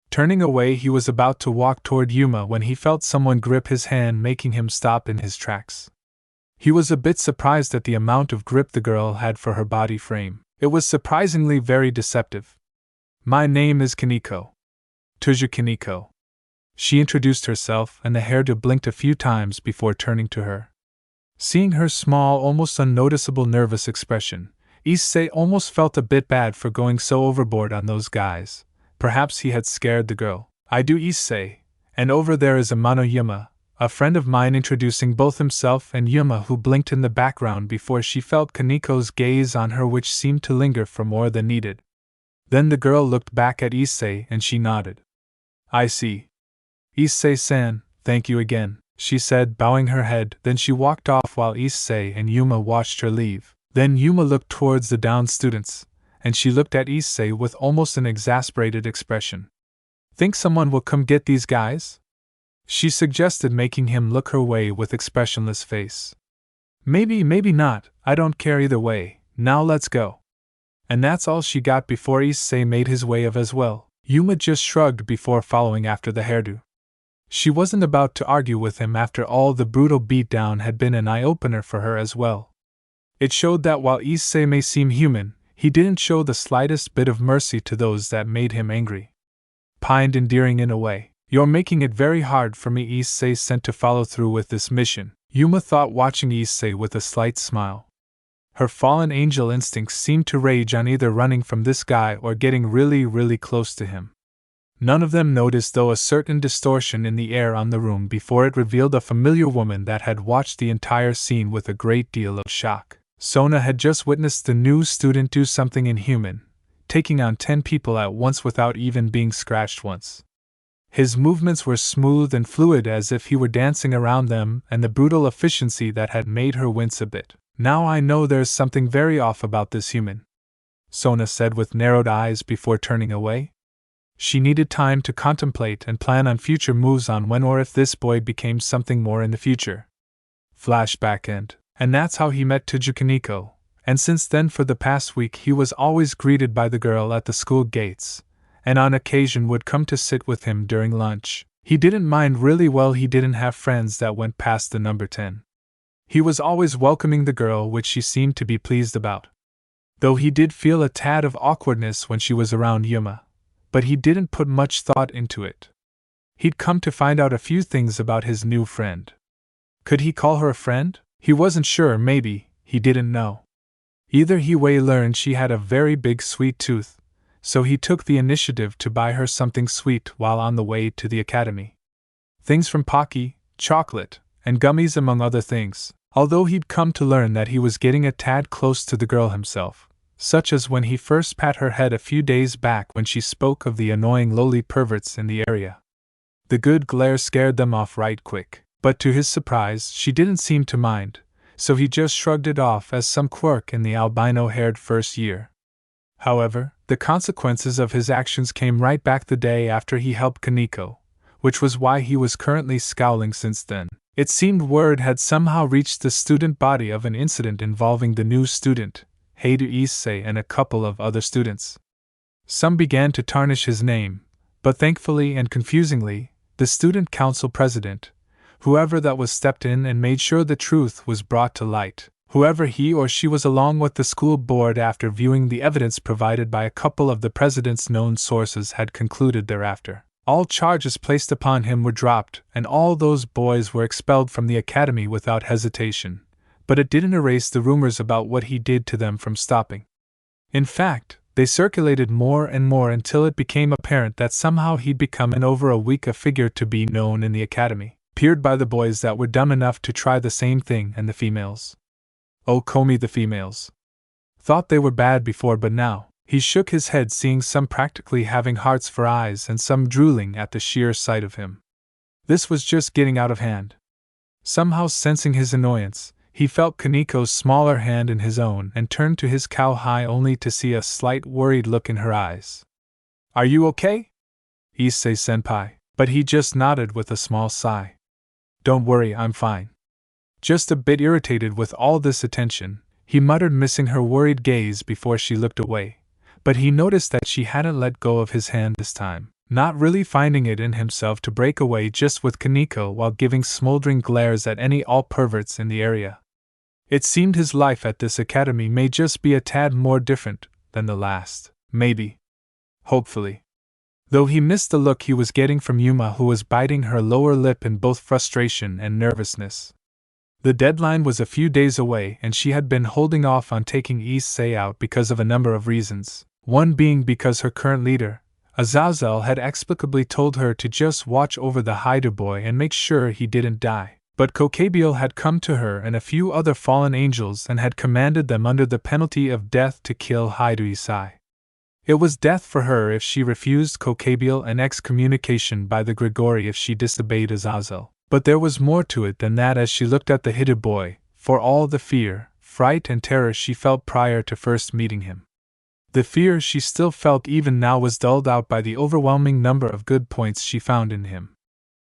Turning away, he was about to walk toward Yuma when he felt someone grip his hand, making him stop in his tracks. He was a bit surprised at the amount of grip the girl had for her body frame. It was surprisingly very deceptive. "My name is Kaneko. Tuju Kaneko." She introduced herself, and the hairdo blinked a few times before turning to her. Seeing her small, almost unnoticeable nervous expression, Issei almost felt a bit bad for going so overboard on those guys. Perhaps he had scared the girl. "I do Issei, and over there is Amano Yuma," a friend of mine, introducing both himself and Yuma, who blinked in the background before she felt Kaneko's gaze on her, which seemed to linger for more than needed. Then the girl looked back at Issei and she nodded. "I see. Issei-san, thank you again," she said, bowing her head. Then she walked off while Issei and Yuma watched her leave. Then Yuma looked towards the downed students, and she looked at Issei with almost an exasperated expression. "Think someone will come get these guys?" she suggested, making him look her way with expressionless face. "Maybe, maybe not, I don't care either way, now let's go." And that's all she got before Issei made his way of as well. Yuma just shrugged before following after the hairdo. She wasn't about to argue with him after all. The brutal beatdown had been an eye-opener for her as well. It showed that while Issei may seem human, he didn't show the slightest bit of mercy to those that made him angry. Pined endearing in a way. "You're making it very hard for me," Issei sent to follow through with this mission, Yuma thought, watching Issei with a slight smile. Her fallen angel instincts seemed to rage on either running from this guy or getting really, really close to him. None of them noticed though a certain distortion in the air on the room before it revealed a familiar woman that had watched the entire scene with a great deal of shock. Sona had just witnessed the new student do something inhuman, taking on 10 people at once without even being scratched once. His movements were smooth and fluid as if he were dancing around them, and the brutal efficiency that had made her wince a bit. Now I know there's something very off about this human, Sona said with narrowed eyes before turning away. She needed time to contemplate and plan on future moves on when or if this boy became something more in the future. Flashback end. And that's how he met Kaneko, and since then for the past week he was always greeted by the girl at the school gates, and on occasion would come to sit with him during lunch. He didn't mind really well, he didn't have friends that went past the number 10. He was always welcoming the girl, which she seemed to be pleased about. Though he did feel a tad of awkwardness when she was around Yuma, but he didn't put much thought into it. He'd come to find out a few things about his new friend. Could he call her a friend? He wasn't sure, maybe, he didn't know. Either way learned she had a very big sweet tooth, so he took the initiative to buy her something sweet while on the way to the academy. Things from Pocky, chocolate, and gummies among other things, although he'd come to learn that he was getting a tad close to the girl himself, such as when he first pat her head a few days back when she spoke of the annoying lowly perverts in the area. The good glare scared them off right quick, but to his surprise she didn't seem to mind, so he just shrugged it off as some quirk in the albino-haired first year. However, the consequences of his actions came right back the day after he helped Kaneko, which was why he was currently scowling since then. It seemed word had somehow reached the student body of an incident involving the new student, Hyoudou Issei, and a couple of other students. Some began to tarnish his name, but thankfully and confusingly, the student council president, whoever that was, stepped in and made sure the truth was brought to light. Whoever he or she was, along with the school board, after viewing the evidence provided by a couple of the president's known sources, had concluded thereafter. All charges placed upon him were dropped, and all those boys were expelled from the academy without hesitation, but it didn't erase the rumors about what he did to them from stopping. In fact, they circulated more and more until it became apparent that somehow he'd become in over a week a figure to be known in the academy, peered by the boys that were dumb enough to try the same thing, and the females. Oh, Komi, the females. Thought they were bad before, but now, he shook his head, seeing some practically having hearts for eyes and some drooling at the sheer sight of him. This was just getting out of hand. Somehow sensing his annoyance, he felt Kaneko's smaller hand in his own and turned to his cowhide only to see a slight worried look in her eyes. "Are you okay, Issei-senpai?" But he just nodded with a small sigh. "Don't worry, I'm fine." Just a bit irritated with all this attention, he muttered, missing her worried gaze before she looked away, but he noticed that she hadn't let go of his hand this time, not really finding it in himself to break away just with Kaneko while giving smoldering glares at all perverts in the area. It seemed his life at this academy may just be a tad more different than the last, maybe. Hopefully. Though he missed the look he was getting from Yuma, who was biting her lower lip in both frustration and nervousness. The deadline was a few days away, and she had been holding off on taking Issei out because of a number of reasons, one being because her current leader, Azazel, had explicably told her to just watch over the Hyoudou boy and make sure he didn't die. But Kokabiel had come to her and a few other fallen angels and had commanded them under the penalty of death to kill Hyoudou Issei. It was death for her if she refused Kokabiel, and excommunication by the Grigori if she disobeyed Azazel. But there was more to it than that as she looked at the Hyoudou boy, for all the fear, fright and terror she felt prior to first meeting him. The fear she still felt even now was dulled out by the overwhelming number of good points she found in him.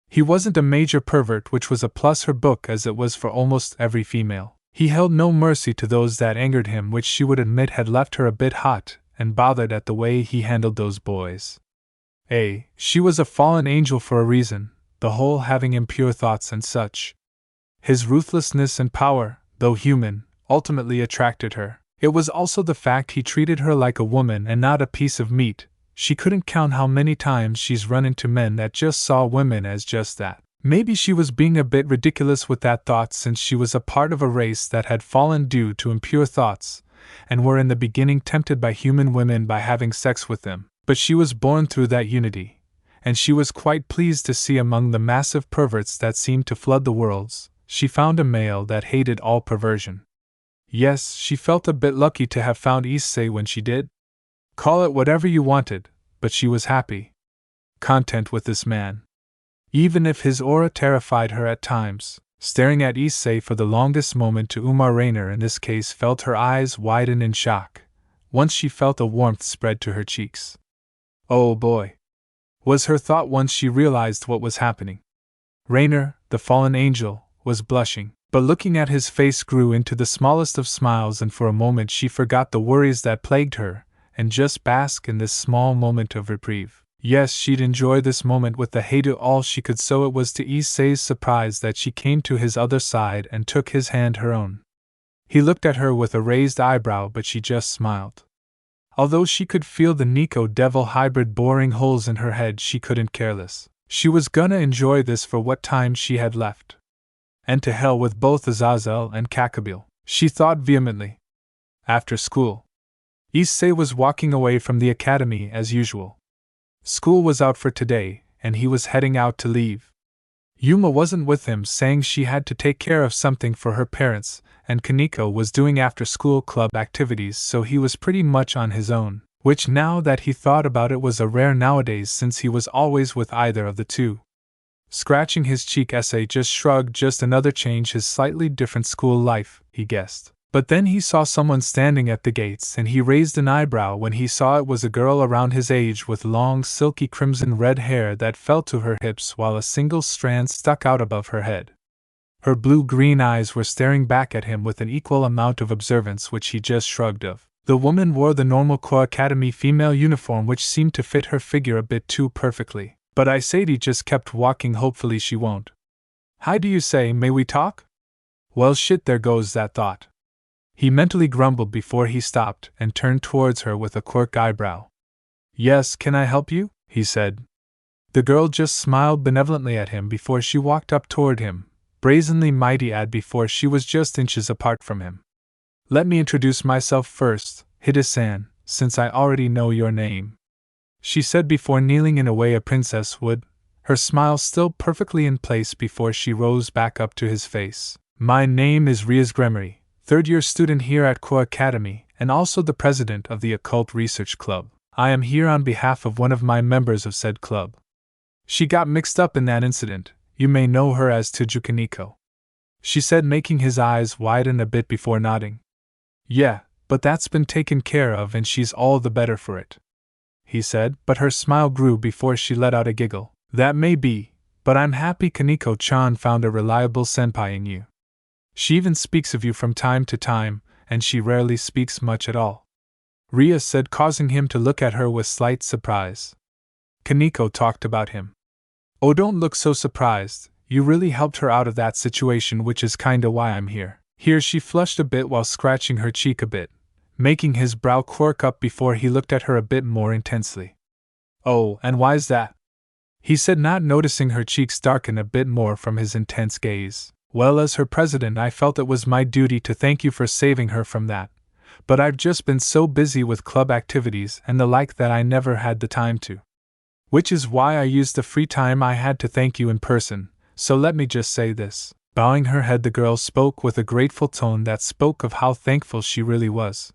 He wasn't a major pervert, which was a plus her book, as it was for almost every female. He held no mercy to those that angered him, which she would admit had left her a bit hot and bothered at the way he handled those boys. She was a fallen angel for a reason, the whole having impure thoughts and such. His ruthlessness and power, though human, ultimately attracted her. It was also the fact he treated her like a woman and not a piece of meat. She couldn't count how many times she's run into men that just saw women as just that. Maybe she was being a bit ridiculous with that thought, since she was a part of a race that had fallen due to impure thoughts, and were in the beginning tempted by human women by having sex with them. But she was born through that unity, and she was quite pleased to see among the massive perverts that seemed to flood the worlds, she found a male that hated all perversion. Yes, she felt a bit lucky to have found Issei when she did. Call it whatever you wanted, but she was happy. Content with this man. Even if his aura terrified her at times, staring at Issei for the longest moment to Umar Rainer in this case felt her eyes widen in shock. Once she felt a warmth spread to her cheeks. Oh boy! Was her thought once she realized what was happening. Rainer, the fallen angel, was blushing, but looking at his face grew into the smallest of smiles, and for a moment she forgot the worries that plagued her, and just basked in this small moment of reprieve. Yes, she'd enjoy this moment with the Hyoudou all she could, so it was to Issei's surprise that she came to his other side and took his hand her own. He looked at her with a raised eyebrow, but she just smiled. Although she could feel the Nico devil hybrid boring holes in her head, she couldn't care less. She was gonna enjoy this for what time she had left. And to hell with both Azazel and Kakabil, she thought vehemently. After school, Issei was walking away from the academy as usual. School was out for today, and he was heading out to leave. Yuma wasn't with him, saying she had to take care of something for her parents, and Kaneko was doing after-school club activities, so he was pretty much on his own, which now that he thought about it was a rare nowadays since he was always with either of the two. Scratching his cheek, Issei just shrugged. Just another change, his slightly different school life, he guessed. But then he saw someone standing at the gates, and he raised an eyebrow when he saw it was a girl around his age with long silky crimson-red hair that fell to her hips while a single strand stuck out above her head. Her blue-green eyes were staring back at him with an equal amount of observance, which he just shrugged off. The woman wore the normal Ko Academy female uniform, which seemed to fit her figure a bit too perfectly, but Issei just kept walking. Hopefully she won't. Hi, do you say, may we talk? Well shit, there goes that thought. He mentally grumbled before he stopped and turned towards her with a quirk eyebrow. Yes, can I help you? He said. The girl just smiled benevolently at him before she walked up toward him, brazenly mighty ad before she was just inches apart from him. Let me introduce myself first, Hide-san, since I already know your name, she said before kneeling in a way a princess would, her smile still perfectly in place before she rose back up to his face. My name is Riaz Gremery, third-year student here at Ko Academy, and also the president of the Occult Research Club. I am here on behalf of one of my members of said club. She got mixed up in that incident. You may know her as Tuju Kaneko, she said, making his eyes widen a bit before nodding. Yeah, but that's been taken care of and she's all the better for it, he said, but her smile grew before she let out a giggle. That may be, but I'm happy Kaneko-chan found a reliable senpai in you. She even speaks of you from time to time, and she rarely speaks much at all, Ria said, causing him to look at her with slight surprise. Kaneko talked about him. Oh, don't look so surprised, you really helped her out of that situation, which is kinda why I'm here. Here she flushed a bit while scratching her cheek a bit, making his brow quirk up before he looked at her a bit more intensely. Oh, and why's that? He said, not noticing her cheeks darken a bit more from his intense gaze. Well, as her president, I felt it was my duty to thank you for saving her from that, but I've just been so busy with club activities and the like that I never had the time to. Which is why I used the free time I had to thank you in person, so let me just say this. Bowing her head, the girl spoke with a grateful tone that spoke of how thankful she really was.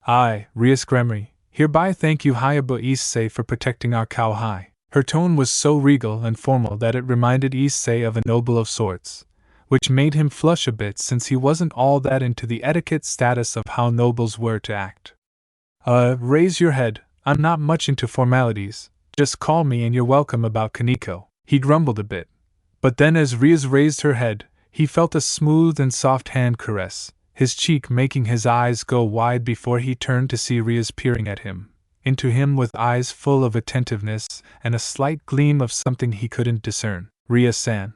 I, Riaz Gremery, hereby thank you Hyoudou Issei for protecting our Kauhai. Her tone was so regal and formal that it reminded Issei of a noble of sorts, which made him flush a bit since he wasn't all that into the etiquette status of how nobles were to act. Raise your head, I'm not much into formalities, just call me and you're welcome about Kaneko, he grumbled a bit. But then as Riaz raised her head, he felt a smooth and soft hand caress his cheek, making his eyes go wide before he turned to see Riaz peering at him, into him with eyes full of attentiveness and a slight gleam of something he couldn't discern. Riaz-san,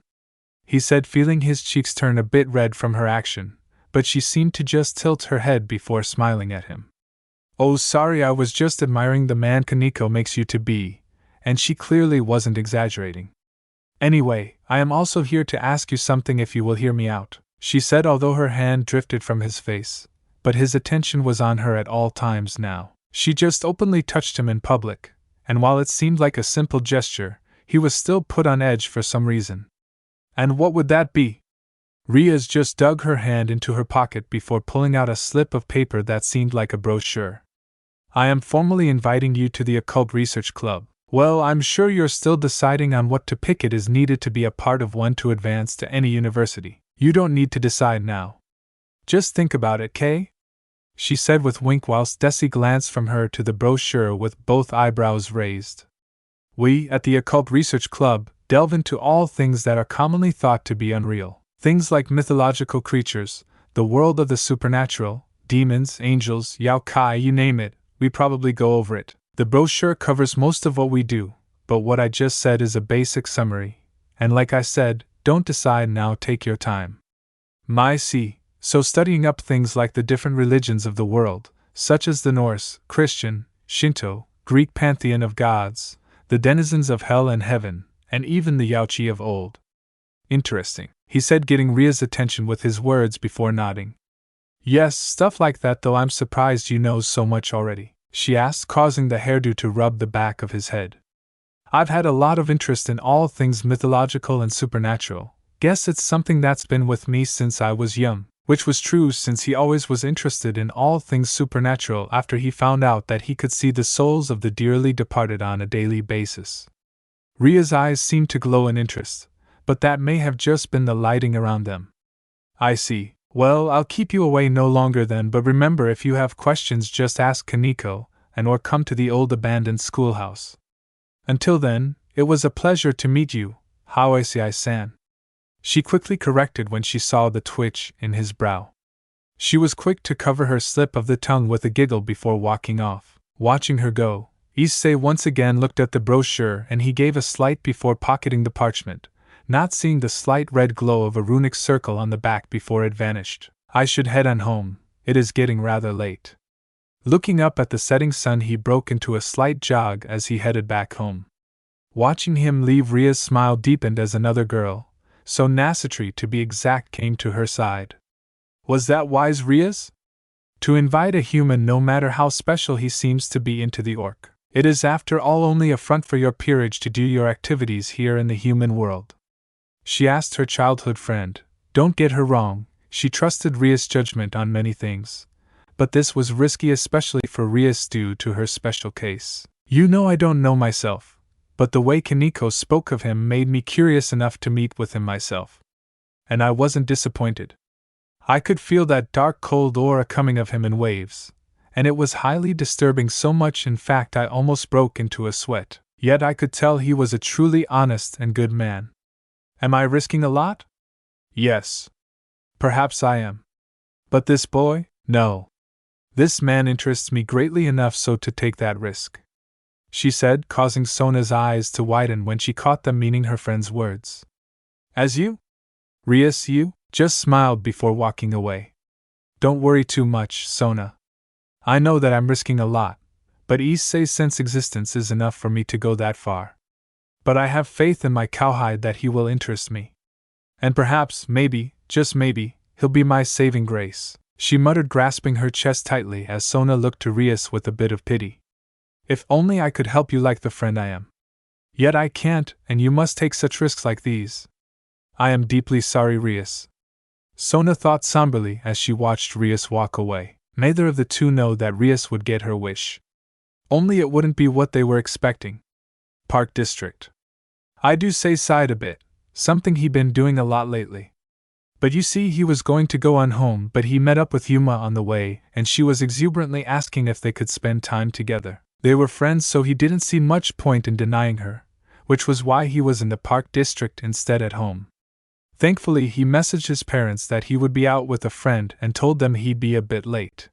he said, feeling his cheeks turn a bit red from her action, but she seemed to just tilt her head before smiling at him. Oh, sorry, I was just admiring the man Kaneko makes you to be, and she clearly wasn't exaggerating. Anyway, I am also here to ask you something if you will hear me out, she said, although her hand drifted from his face, but his attention was on her at all times now. She just openly touched him in public, and while it seemed like a simple gesture, he was still put on edge for some reason. And what would that be? Riaz just dug her hand into her pocket before pulling out a slip of paper that seemed like a brochure. I am formally inviting you to the Occult Research Club. Well, I'm sure you're still deciding on what to pick. It is needed to be a part of one to advance to any university. You don't need to decide now. Just think about it, Kay? She said with wink whilst Desi glanced from her to the brochure with both eyebrows raised. We, at the Occult Research Club, delve into all things that are commonly thought to be unreal. Things like mythological creatures, the world of the supernatural, demons, angels, yokai, you name it, we probably go over it. The brochure covers most of what we do, but what I just said is a basic summary, and like I said, don't decide now, take your time. So studying up things like the different religions of the world, such as the Norse, Christian, Shinto, Greek pantheon of gods, the denizens of hell and heaven, and even the Yaoqi of old. Interesting, he said, getting Ria's attention with his words before nodding. Yes, stuff like that, though I'm surprised you know so much already, she asked, causing the hairdo to rub the back of his head. I've had a lot of interest in all things mythological and supernatural. Guess it's something that's been with me since I was young. Which was true, since he always was interested in all things supernatural after he found out that he could see the souls of the dearly departed on a daily basis. Ria's eyes seemed to glow in interest, but that may have just been the lighting around them. I see. Well, I'll keep you away no longer then, but remember, if you have questions just ask Kaneko, or come to the old abandoned schoolhouse. Until then, it was a pleasure to meet you, Hyoudou Issei-san. She quickly corrected when she saw the twitch in his brow. She was quick to cover her slip of the tongue with a giggle before walking off. Watching her go, Issei once again looked at the brochure and he gave a slight before pocketing the parchment, not seeing the slight red glow of a runic circle on the back before it vanished. I should head on home, it is getting rather late. Looking up at the setting sun, he broke into a slight jog as he headed back home. Watching him leave, Ria's smile deepened as another girl, so Nasatri to be exact, came to her side. Was that wise, Riaz? To invite a human, no matter how special he seems to be, into the Orc. It is after all only a front for your peerage to do your activities here in the human world. She asked her childhood friend. Don't get her wrong, she trusted Riaz's judgment on many things. But this was risky, especially for Riaz due to her special case. You know, I don't know myself, but the way Kaneko spoke of him made me curious enough to meet with him myself. And I wasn't disappointed. I could feel that dark cold aura coming of him in waves, and it was highly disturbing, so much in fact I almost broke into a sweat. Yet I could tell he was a truly honest and good man. Am I risking a lot? Yes. Perhaps I am. But this boy? No. This man interests me greatly enough so to take that risk, she said, causing Sona's eyes to widen when she caught them, meaning her friend's words. As you? Riaz, you? Just smiled before walking away. Don't worry too much, Sona. I know that I'm risking a lot, but Issei's sense existence is enough for me to go that far. But I have faith in my cowhide that he will interest me. And perhaps, maybe, just maybe, he'll be my saving grace, she muttered, grasping her chest tightly as Sona looked to Riaz with a bit of pity. If only I could help you like the friend I am. Yet I can't, and you must take such risks like these. I am deeply sorry, Riaz. Sona thought somberly as she watched Riaz walk away. Neither of the two know that Riaz would get her wish. Only it wouldn't be what they were expecting. Park District. I do say, sighed a bit, something he'd been doing a lot lately. But you see, he was going to go on home, but he met up with Yuma on the way, and she was exuberantly asking if they could spend time together. They were friends, so he didn't see much point in denying her, which was why he was in the Park District instead at home. Thankfully, he messaged his parents that he would be out with a friend and told them he'd be a bit late.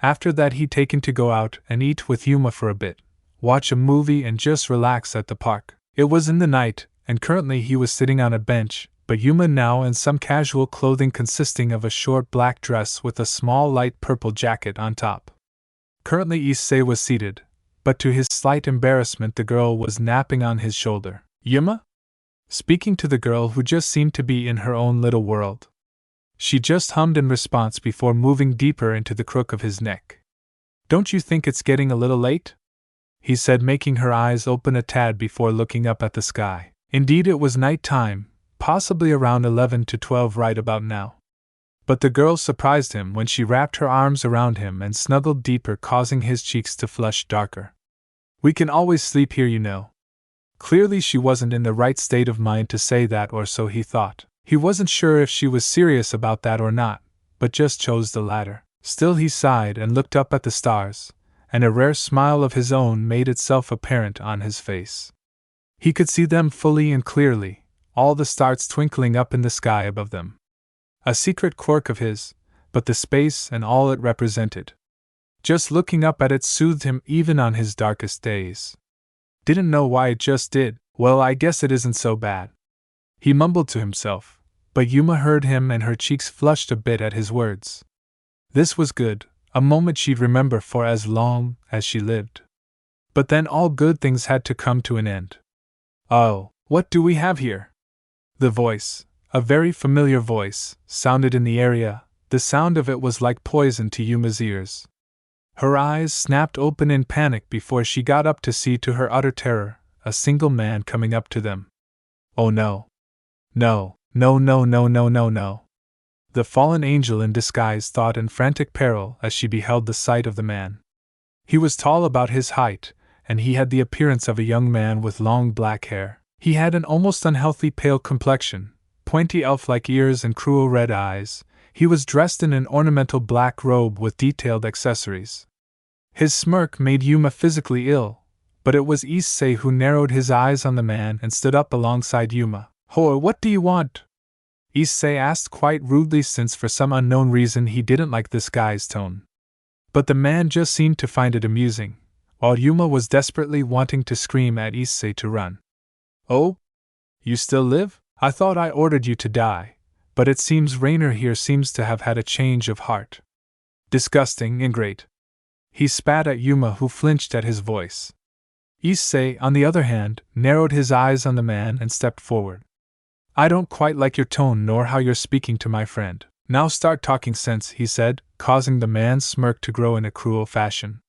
After that, he'd taken to go out and eat with Yuma for a bit, watch a movie and just relax at the park. It was in the night, and currently he was sitting on a bench, but Yuma now in some casual clothing consisting of a short black dress with a small light purple jacket on top. Currently Issei was seated, but to his slight embarrassment the girl was napping on his shoulder. Yuma? Speaking to the girl who just seemed to be in her own little world. She just hummed in response before moving deeper into the crook of his neck. Don't you think it's getting a little late? he said, making her eyes open a tad before looking up at the sky. Indeed, it was night time, possibly around 11 to 12 right about now. But the girl surprised him when she wrapped her arms around him and snuggled deeper, causing his cheeks to flush darker. We can always sleep here, you know. Clearly she wasn't in the right state of mind to say that, or so he thought. He wasn't sure if she was serious about that or not, but just chose the latter. Still, he sighed and looked up at the stars, and a rare smile of his own made itself apparent on his face. He could see them fully and clearly, all the stars twinkling up in the sky above them. A secret quirk of his, but the space and all it represented. Just looking up at it soothed him even on his darkest days. Didn't know why it just did. Well, I guess it isn't so bad, he mumbled to himself, but Yuma heard him and her cheeks flushed a bit at his words. This was good, a moment she'd remember for as long as she lived. But then all good things had to come to an end. Oh, what do we have here? The voice, a very familiar voice, sounded in the area. The sound of it was like poison to Yuma's ears. Her eyes snapped open in panic before she got up to see, to her utter terror, a single man coming up to them. Oh no. No, no, no, no, no, no, no. The fallen angel in disguise thought in frantic peril as she beheld the sight of the man. He was tall about his height, and he had the appearance of a young man with long black hair. He had an almost unhealthy pale complexion, pointy elf-like ears and cruel red eyes. He was dressed in an ornamental black robe with detailed accessories. His smirk made Yuma physically ill, but it was Issei who narrowed his eyes on the man and stood up alongside Yuma. "Ho, what do you want?" Issei asked quite rudely, since for some unknown reason he didn't like this guy's tone. But the man just seemed to find it amusing, while Yuma was desperately wanting to scream at Issei to run. "Oh? You still live? I thought I ordered you to die, but it seems Rainer here seems to have had a change of heart. Disgusting, ingrate." He spat at Yuma, who flinched at his voice. Issei, on the other hand, narrowed his eyes on the man and stepped forward. "I don't quite like your tone nor how you're speaking to my friend. Now start talking sense," he said, causing the man's smirk to grow in a cruel fashion.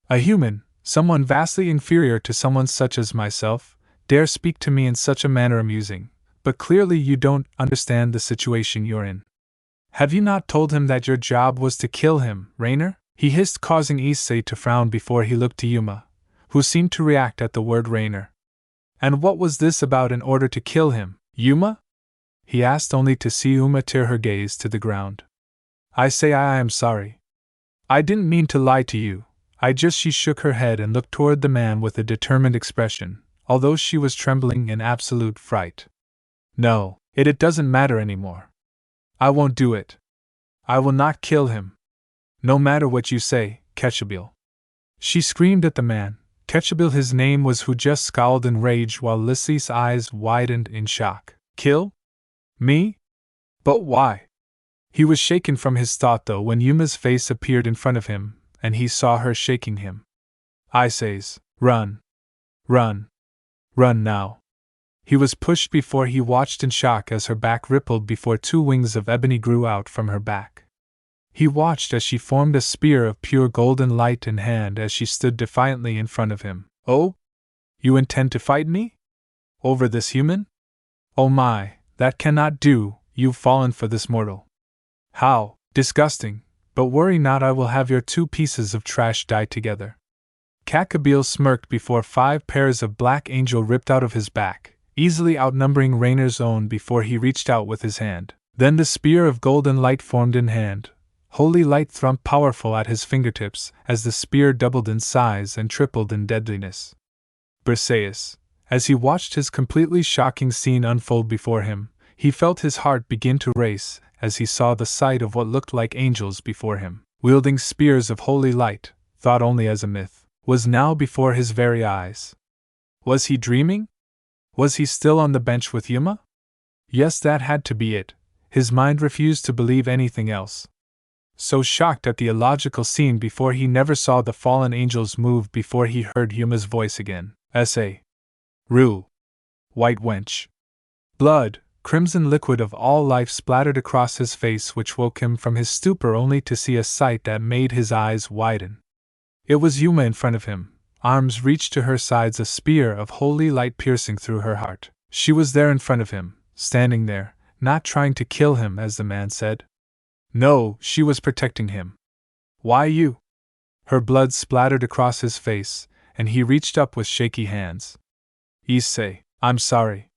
"A human, someone vastly inferior to someone such as myself, dare speak to me in such a manner amusing, but clearly you don't understand the situation you're in. Have you not told him that your job was to kill him, Rainer?" he hissed, causing Issei to frown before he looked to Yuma, who seemed to react at the word Rainer. "And what was this about in order to kill him, Yuma?" he asked, only to see Yuma tear her gaze to the ground. "I say I am sorry. I didn't mean to lie to you. She shook her head and looked toward the man with a determined expression, although she was trembling in absolute fright. "No, it doesn't matter anymore. I won't do it. I will not kill him. No matter what you say, Ketchubil." She screamed at the man. Ketchubil, his name was, who just scowled in rage while Lissy's eyes widened in shock. "Kill? Me? But why?" He was shaken from his thought though when Yuma's face appeared in front of him, and he saw her shaking him. "I says, run. Run. Run now." He was pushed before he watched in shock as her back rippled before two wings of ebony grew out from her back. He watched as she formed a spear of pure golden light in hand as she stood defiantly in front of him. "Oh? You intend to fight me? Over this human? Oh my, that cannot do, you've fallen for this mortal. How disgusting, but worry not, I will have your two pieces of trash die together." Ketchubil smirked before 5 pairs of black angel ripped out of his back, easily outnumbering Rainer's own before he reached out with his hand. Then the spear of golden light formed in hand. Holy light thrummed powerful at his fingertips as the spear doubled in size and tripled in deadliness. Briseis, as he watched his completely shocking scene unfold before him, he felt his heart begin to race as he saw the sight of what looked like angels before him, wielding spears of holy light, thought only as a myth, was now before his very eyes. Was he dreaming? Was he still on the bench with Yuma? Yes, that had to be it. His mind refused to believe anything else. So shocked at the illogical scene before, he never saw the fallen angels move before he heard Yuma's voice again. "S.A. Rue. White wench." Blood, crimson liquid of all life, splattered across his face, which woke him from his stupor only to see a sight that made his eyes widen. It was Yuma in front of him, arms reached to her sides, a spear of holy light piercing through her heart. She was there in front of him, standing there, not trying to kill him as the man said. No, she was protecting him. Why you? Her blood splattered across his face, and he reached up with shaky hands. Issei, I'm sorry,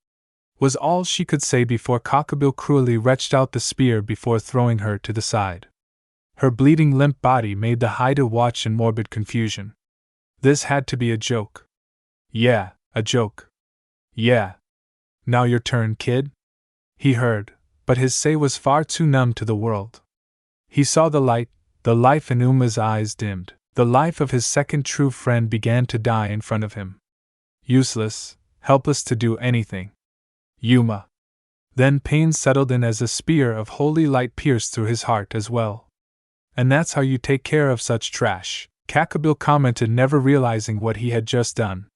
was all she could say before Cockabille cruelly wrenched out the spear before throwing her to the side. Her bleeding limp body made the Hyoudou watch in morbid confusion. This had to be a joke. Yeah, a joke. Yeah. Now your turn, kid? He heard, but his say was far too numb to the world. He saw the light, the life in Uma's eyes dimmed. The life of his second true friend began to die in front of him. Useless, helpless to do anything. Yuma. Then pain settled in as a spear of holy light pierced through his heart as well. And that's how you take care of such trash, Cockabille commented, never realizing what he had just done.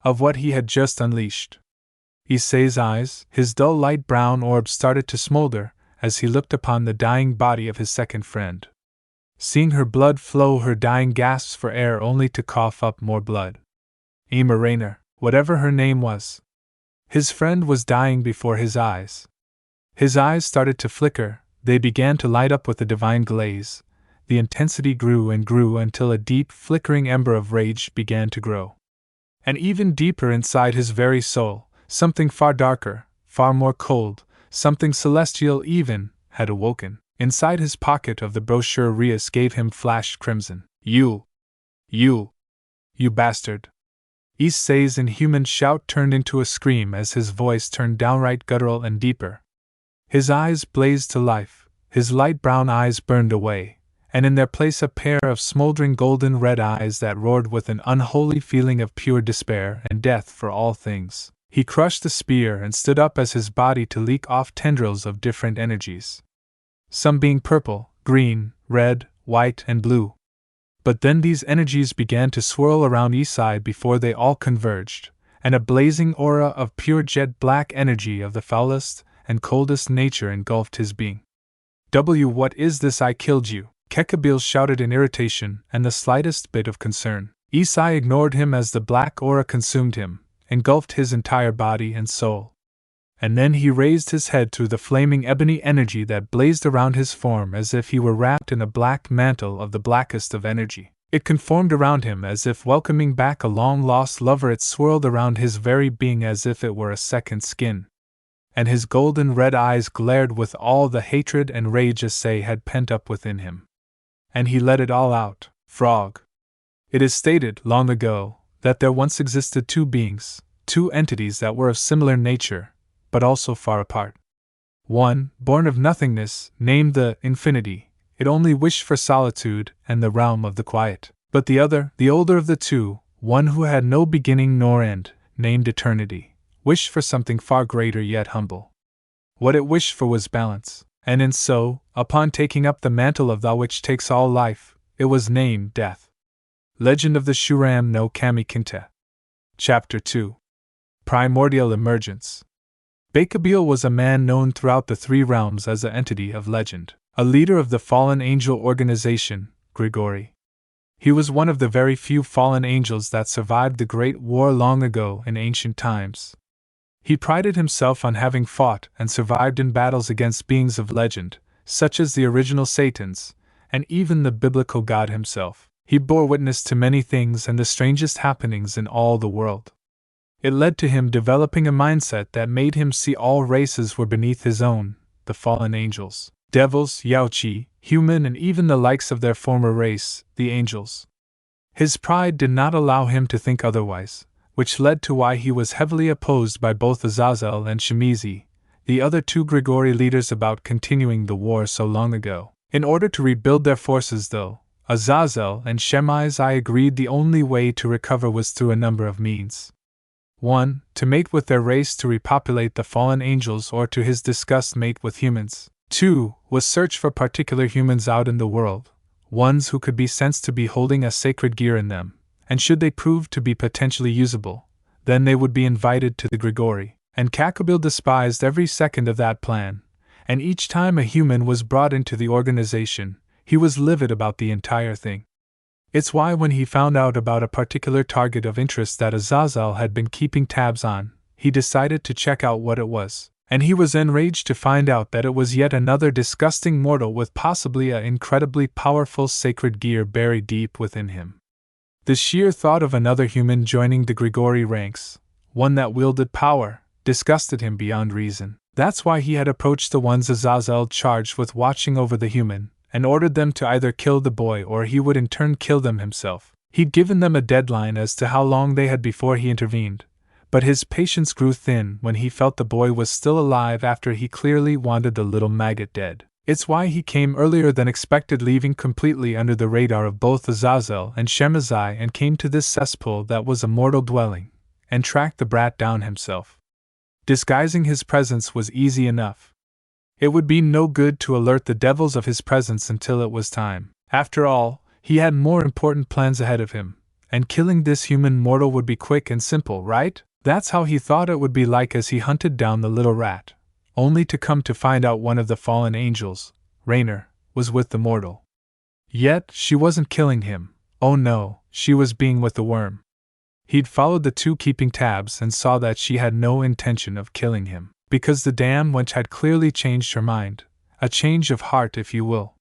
Of what he had just unleashed. Issei's eyes, his dull light brown orbs started to smolder as he looked upon the dying body of his second friend. Seeing her blood flow, her dying gasps for air only to cough up more blood. Ima Rainer, whatever her name was. His friend was dying before his eyes. His eyes started to flicker, they began to light up with a divine glaze. The intensity grew and grew until a deep, flickering ember of rage began to grow. And even deeper inside his very soul, something far darker, far more cold, something celestial even, had awoken. Inside his pocket of the brochure Rias gave him flashed crimson. You bastard. Issei's inhuman shout turned into a scream as his voice turned downright guttural and deeper. His eyes blazed to life, his light brown eyes burned away, and in their place a pair of smoldering golden red eyes that roared with an unholy feeling of pure despair and death for all things. He crushed the spear and stood up as his body to leak off tendrils of different energies. Some being purple, green, red, white, and blue. But then these energies began to swirl around Issei before they all converged, and a blazing aura of pure jet black energy of the foulest and coldest nature engulfed his being. What is this? I killed you, Cockabille shouted in irritation and the slightest bit of concern. Issei ignored him as the black aura consumed him, engulfed his entire body and soul. And then he raised his head through the flaming ebony energy that blazed around his form as if he were wrapped in a black mantle of the blackest of energy. It conformed around him as if welcoming back a long-lost lover. It swirled around his very being as if it were a second skin. And his golden red eyes glared with all the hatred and rage Issei had pent up within him. And he let it all out. Frog. It is stated, long ago, that there once existed two beings, two entities that were of similar nature, but also far apart. One, born of nothingness, named the Infinity, it only wished for solitude and the realm of the quiet. But the other, the older of the two, one who had no beginning nor end, named Eternity, wished for something far greater yet humble. What it wished for was balance, and in so, upon taking up the mantle of that which takes all life, it was named Death. Legend of the Shuram no Kami Kinte. Chapter 2. Primordial Emergence. Cockabille was a man known throughout the three realms as an entity of legend, a leader of the fallen angel organization, Grigori. He was one of the very few fallen angels that survived the Great War long ago in ancient times. He prided himself on having fought and survived in battles against beings of legend, such as the original Satans, and even the biblical God himself. He bore witness to many things and the strangest happenings in all the world. It led to him developing a mindset that made him see all races were beneath his own, the fallen angels, devils, Yaoqi, human, and even the likes of their former race, the angels. His pride did not allow him to think otherwise, which led to why he was heavily opposed by both Azazel and Shemizi, the other two Grigori leaders, about continuing the war so long ago. In order to rebuild their forces, though, Azazel and Shemizi agreed the only way to recover was through a number of means. 1. To mate with their race to repopulate the fallen angels, or to his disgust mate with humans. 2. Was search for particular humans out in the world, ones who could be sensed to be holding a sacred gear in them, and should they prove to be potentially usable, then they would be invited to the Grigori. And Cockabille despised every second of that plan, and each time a human was brought into the organization, he was livid about the entire thing. It's why when he found out about a particular target of interest that Azazel had been keeping tabs on, he decided to check out what it was, and he was enraged to find out that it was yet another disgusting mortal with possibly an incredibly powerful sacred gear buried deep within him. The sheer thought of another human joining the Grigori ranks, one that wielded power, disgusted him beyond reason. That's why he had approached the ones Azazel charged with watching over the human, and ordered them to either kill the boy or he would in turn kill them himself. He'd given them a deadline as to how long they had before he intervened, but his patience grew thin when he felt the boy was still alive after he clearly wanted the little maggot dead. It's why he came earlier than expected, leaving completely under the radar of both Azazel and Shemazai, and came to this cesspool that was a mortal dwelling, and tracked the brat down himself. Disguising his presence was easy enough. It would be no good to alert the devils of his presence until it was time. After all, he had more important plans ahead of him, and killing this human mortal would be quick and simple, right? That's how he thought it would be like as he hunted down the little rat, only to come to find out one of the fallen angels, Rainer, was with the mortal. Yet, she wasn't killing him. Oh no, she was being with the worm. He'd followed the two keeping tabs and saw that she had no intention of killing him, because the damn wench had clearly changed her mind, a change of heart if you will.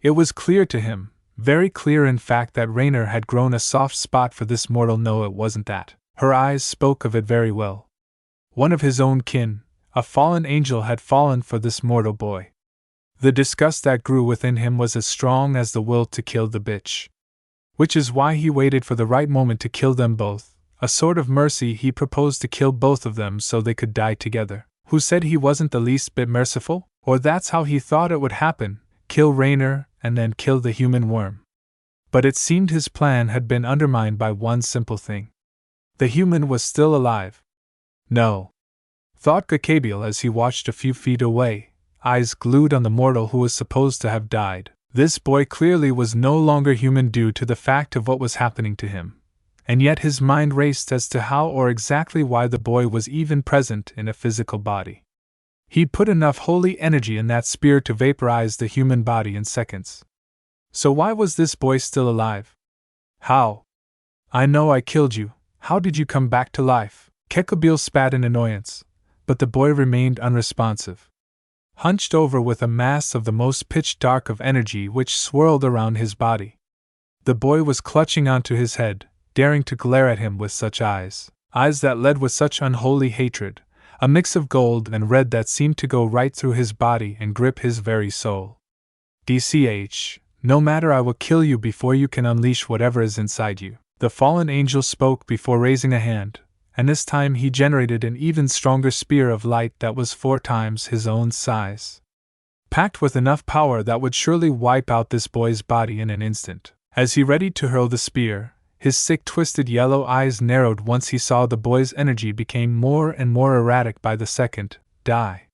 It was clear to him, very clear in fact, that Rainer had grown a soft spot for this mortal. No, it wasn't that. Her eyes spoke of it very well. One of his own kin, a fallen angel, had fallen for this mortal boy. The disgust that grew within him was as strong as the will to kill the bitch. Which is why he waited for the right moment to kill them both. A sort of mercy, he proposed to kill both of them so they could die together. Who said he wasn't the least bit merciful? Or that's how he thought it would happen, kill Rainer and then kill the human worm. But it seemed his plan had been undermined by one simple thing. The human was still alive. No, thought Gakabiel as he watched a few feet away, eyes glued on the mortal who was supposed to have died. This boy clearly was no longer human due to the fact of what was happening to him, and yet his mind raced as to how or exactly why the boy was even present in a physical body. He'd put enough holy energy in that spear to vaporize the human body in seconds. So why was this boy still alive? How? I know I killed you. How did you come back to life? Gakabiel spat in annoyance, but the boy remained unresponsive. Hunched over with a mass of the most pitch dark of energy which swirled around his body. The boy was clutching onto his head, daring to glare at him with such eyes that led with such unholy hatred, a mix of gold and red that seemed to go right through his body and grip his very soul. DCH, no matter, I will kill you before you can unleash whatever is inside you. The fallen angel spoke before raising a hand, and this time he generated an even stronger spear of light that was 4 times his own size. Packed with enough power that would surely wipe out this boy's body in an instant. As he readied to hurl the spear, his sick twisted yellow eyes narrowed once he saw the boy's energy became more and more erratic by the second. Die.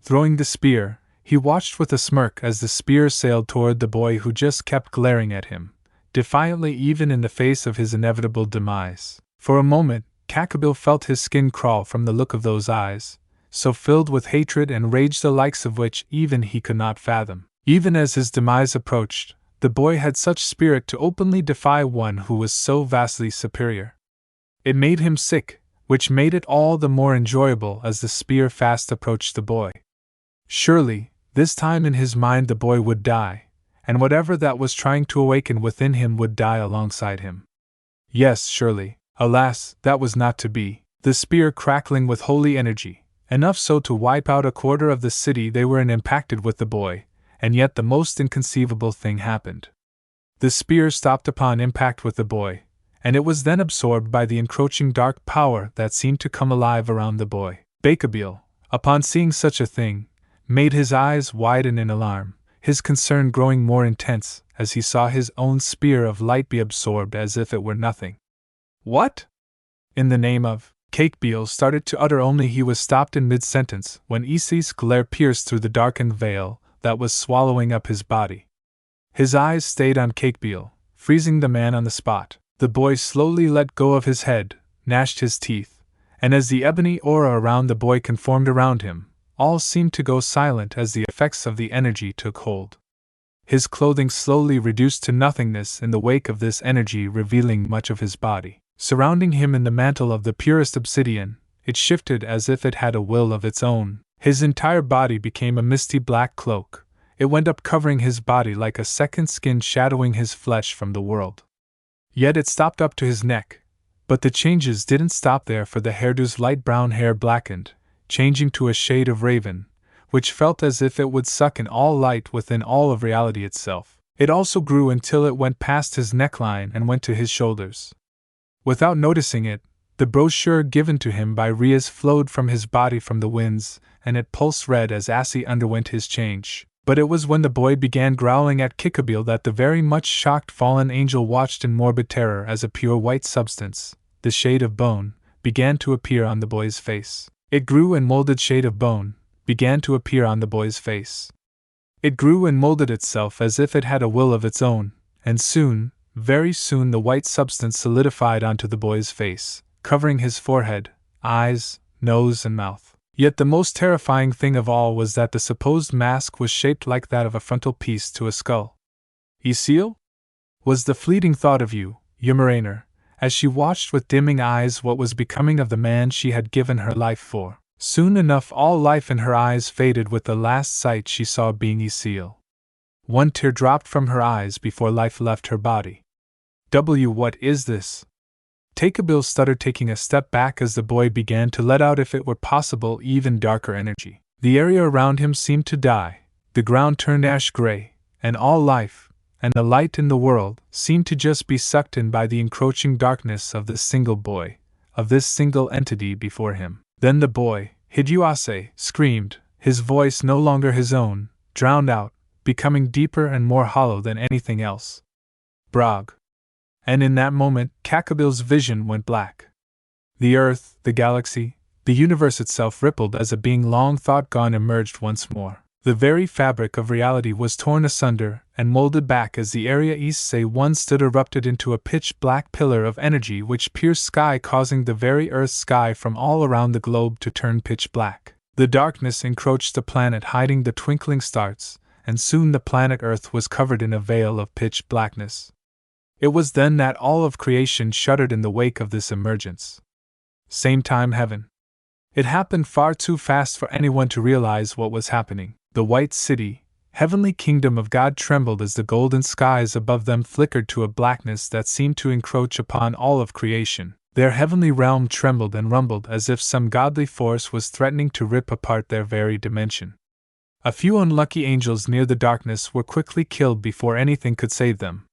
Throwing the spear, he watched with a smirk as the spear sailed toward the boy who just kept glaring at him, defiantly even in the face of his inevitable demise. For a moment, Gakabiel felt his skin crawl from the look of those eyes, so filled with hatred and rage the likes of which even he could not fathom. Even as his demise approached, the boy had such spirit to openly defy one who was so vastly superior. It made him sick, which made it all the more enjoyable as the spear fast approached the boy. Surely, this time in his mind the boy would die, and whatever that was trying to awaken within him would die alongside him. Yes, surely. Alas, that was not to be. The spear crackling with holy energy, enough so to wipe out a quarter of the city they were in, impacted with the boy, and yet the most inconceivable thing happened. The spear stopped upon impact with the boy, and it was then absorbed by the encroaching dark power that seemed to come alive around the boy. Gakabiel, upon seeing such a thing, made his eyes widen in alarm, his concern growing more intense as he saw his own spear of light be absorbed as if it were nothing. What? In the name of... Gakabiel started to utter, only he was stopped in mid-sentence when Issei's glare pierced through the darkened veil that was swallowing up his body. His eyes stayed on Gakabiel, freezing the man on the spot. The boy slowly let go of his head, gnashed his teeth, and as the ebony aura around the boy conformed around him, all seemed to go silent as the effects of the energy took hold. His clothing slowly reduced to nothingness in the wake of this energy, revealing much of his body. Surrounding him in the mantle of the purest obsidian, it shifted as if it had a will of its own. His entire body became a misty black cloak. It went up covering his body like a second skin, shadowing his flesh from the world. Yet it stopped up to his neck. But the changes didn't stop there, for the hairdo's light brown hair blackened, changing to a shade of raven, which felt as if it would suck in all light within all of reality itself. It also grew until it went past his neckline and went to his shoulders. Without noticing it, the brochure given to him by Rias flowed from his body from the winds, and it pulsed red as Assi underwent his change. But it was when the boy began growling at Kikabil that the very much shocked fallen angel watched in morbid terror as a pure white substance, the shade of bone, began to appear on the boy's face. It grew and molded. Shade of bone began to appear on the boy's face. It grew and molded itself as if it had a will of its own, and soon, very soon, the white substance solidified onto the boy's face, covering his forehead, eyes, nose, and mouth. Yet the most terrifying thing of all was that the supposed mask was shaped like that of a frontal piece to a skull. Issei? Was the fleeting thought of you, Ymerainer, as she watched with dimming eyes what was becoming of the man she had given her life for. Soon enough all life in her eyes faded with the last sight she saw being Issei. One tear dropped from her eyes before life left her body. What is this? Kikabil stuttered, taking a step back as the boy began to let out, if it were possible, even darker energy. The area around him seemed to die, the ground turned ash gray, and all life, and the light in the world, seemed to just be sucked in by the encroaching darkness of this single boy, of this single entity before him. Then the boy, Hyoudou Issei, screamed, his voice no longer his own, drowned out, becoming deeper and more hollow than anything else. Brog. And in that moment, Kikabil's vision went black. The earth, the galaxy, the universe itself rippled as a being long thought gone emerged once more. The very fabric of reality was torn asunder and molded back as the area Issei once stood erupted into a pitch-black pillar of energy which pierced sky, causing the very earth's sky from all around the globe to turn pitch black. The darkness encroached the planet, hiding the twinkling stars, and soon the planet Earth was covered in a veil of pitch blackness. It was then that all of creation shuddered in the wake of this emergence. Same time heaven. It happened far too fast for anyone to realize what was happening. The white city, heavenly kingdom of God, trembled as the golden skies above them flickered to a blackness that seemed to encroach upon all of creation. Their heavenly realm trembled and rumbled as if some godly force was threatening to rip apart their very dimension. A few unlucky angels near the darkness were quickly killed before anything could save them.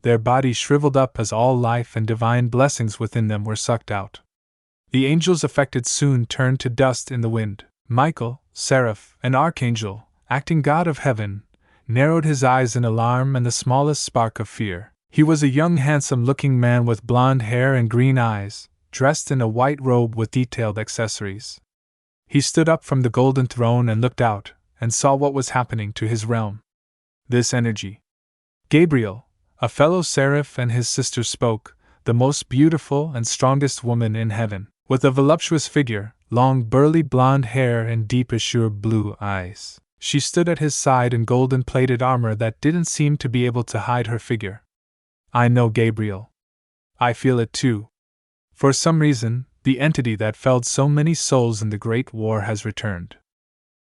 Their bodies shriveled up as all life and divine blessings within them were sucked out. The angels affected soon turned to dust in the wind. Michael, seraph, and archangel, acting God of heaven, narrowed his eyes in alarm and the smallest spark of fear. He was a young, handsome-looking man with blonde hair and green eyes, dressed in a white robe with detailed accessories. He stood up from the golden throne and looked out, and saw what was happening to his realm. This energy. Gabriel, a fellow seraph, and his sister spoke, the most beautiful and strongest woman in heaven, with a voluptuous figure, long burly blonde hair and deep azure blue eyes. She stood at his side in golden-plated armor that didn't seem to be able to hide her figure. I know, Gabriel. I feel it too. For some reason, the entity that felled so many souls in the Great War has returned.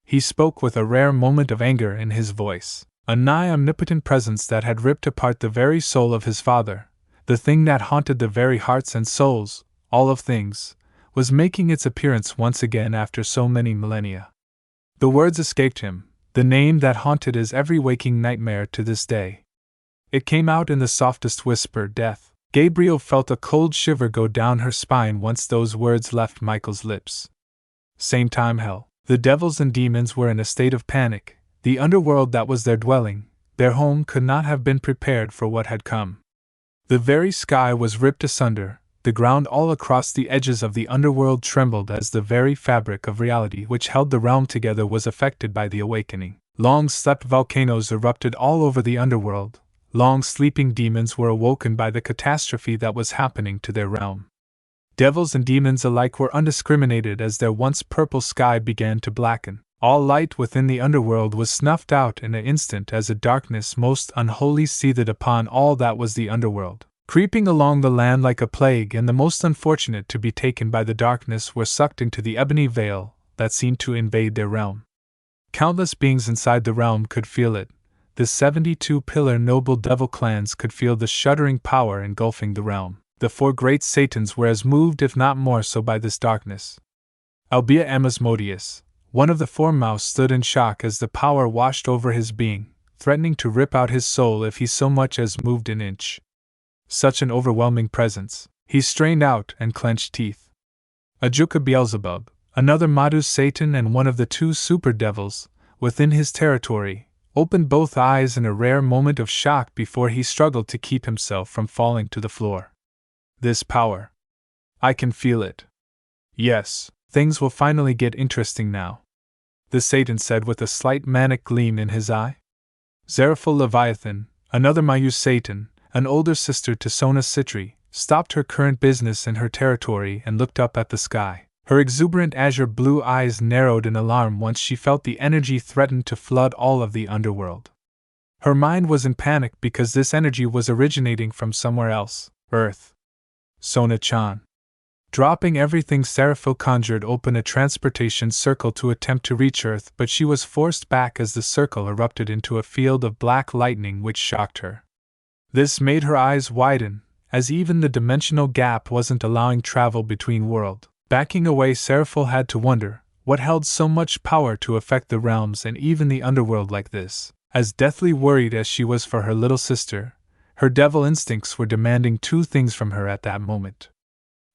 He spoke with a rare moment of anger in his voice. A nigh omnipotent presence that had ripped apart the very soul of his father, the thing that haunted the very hearts and souls, all of things, was making its appearance once again after so many millennia. The words escaped him, the name that haunted his every waking nightmare to this day. It came out in the softest whisper, death. Gabriel felt a cold shiver go down her spine once those words left Michael's lips. Same time hell. The devils and demons were in a state of panic. The underworld that was their dwelling, their home, could not have been prepared for what had come. The very sky was ripped asunder, the ground all across the edges of the underworld trembled as the very fabric of reality which held the realm together was affected by the awakening. Long-slept volcanoes erupted all over the underworld. Long-sleeping demons were awoken by the catastrophe that was happening to their realm. Devils and demons alike were undiscriminated as their once purple sky began to blacken. All light within the underworld was snuffed out in an instant as a darkness most unholy seethed upon all that was the underworld, creeping along the land like a plague, and the most unfortunate to be taken by the darkness were sucked into the ebony veil that seemed to invade their realm. Countless beings inside the realm could feel it. The 72-pillar noble devil clans could feel the shuddering power engulfing the realm. The 4 great Satans were as moved, if not more so, by this darkness. Albeit Asmodeus, one of the foremost, stood in shock as the power washed over his being, threatening to rip out his soul if he so much as moved an inch. Such an overwhelming presence. He strained out and clenched teeth. Ajuka Beelzebub, another Madhu Satan and one of the 2 super devils, within his territory, opened both eyes in a rare moment of shock before he struggled to keep himself from falling to the floor. This power. I can feel it. Yes, things will finally get interesting now, the Satan said with a slight manic gleam in his eye. Zeraphil Leviathan, another Mayu Satan, an older sister to Sona Citri, stopped her current business in her territory and looked up at the sky. Her exuberant azure blue eyes narrowed in alarm once she felt the energy threatened to flood all of the underworld. Her mind was in panic because this energy was originating from somewhere else, Earth. Sona-chan. Dropping everything, Seraphil conjured open a transportation circle to attempt to reach Earth, but she was forced back as the circle erupted into a field of black lightning which shocked her. This made her eyes widen, as even the dimensional gap wasn't allowing travel between worlds. Backing away, Seraphil had to wonder what held so much power to affect the realms and even the underworld like this. As deathly worried as she was for her little sister, her devil instincts were demanding 2 things from her at that moment.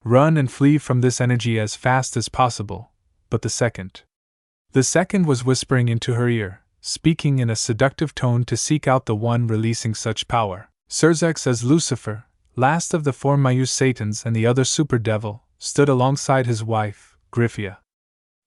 Run and flee from this energy as fast as possible, but the second was whispering into her ear, speaking in a seductive tone to seek out the one releasing such power. Serzex, as Lucifer, last of the 4 Mayu Satans and the other super devil, stood alongside his wife, Gryphia.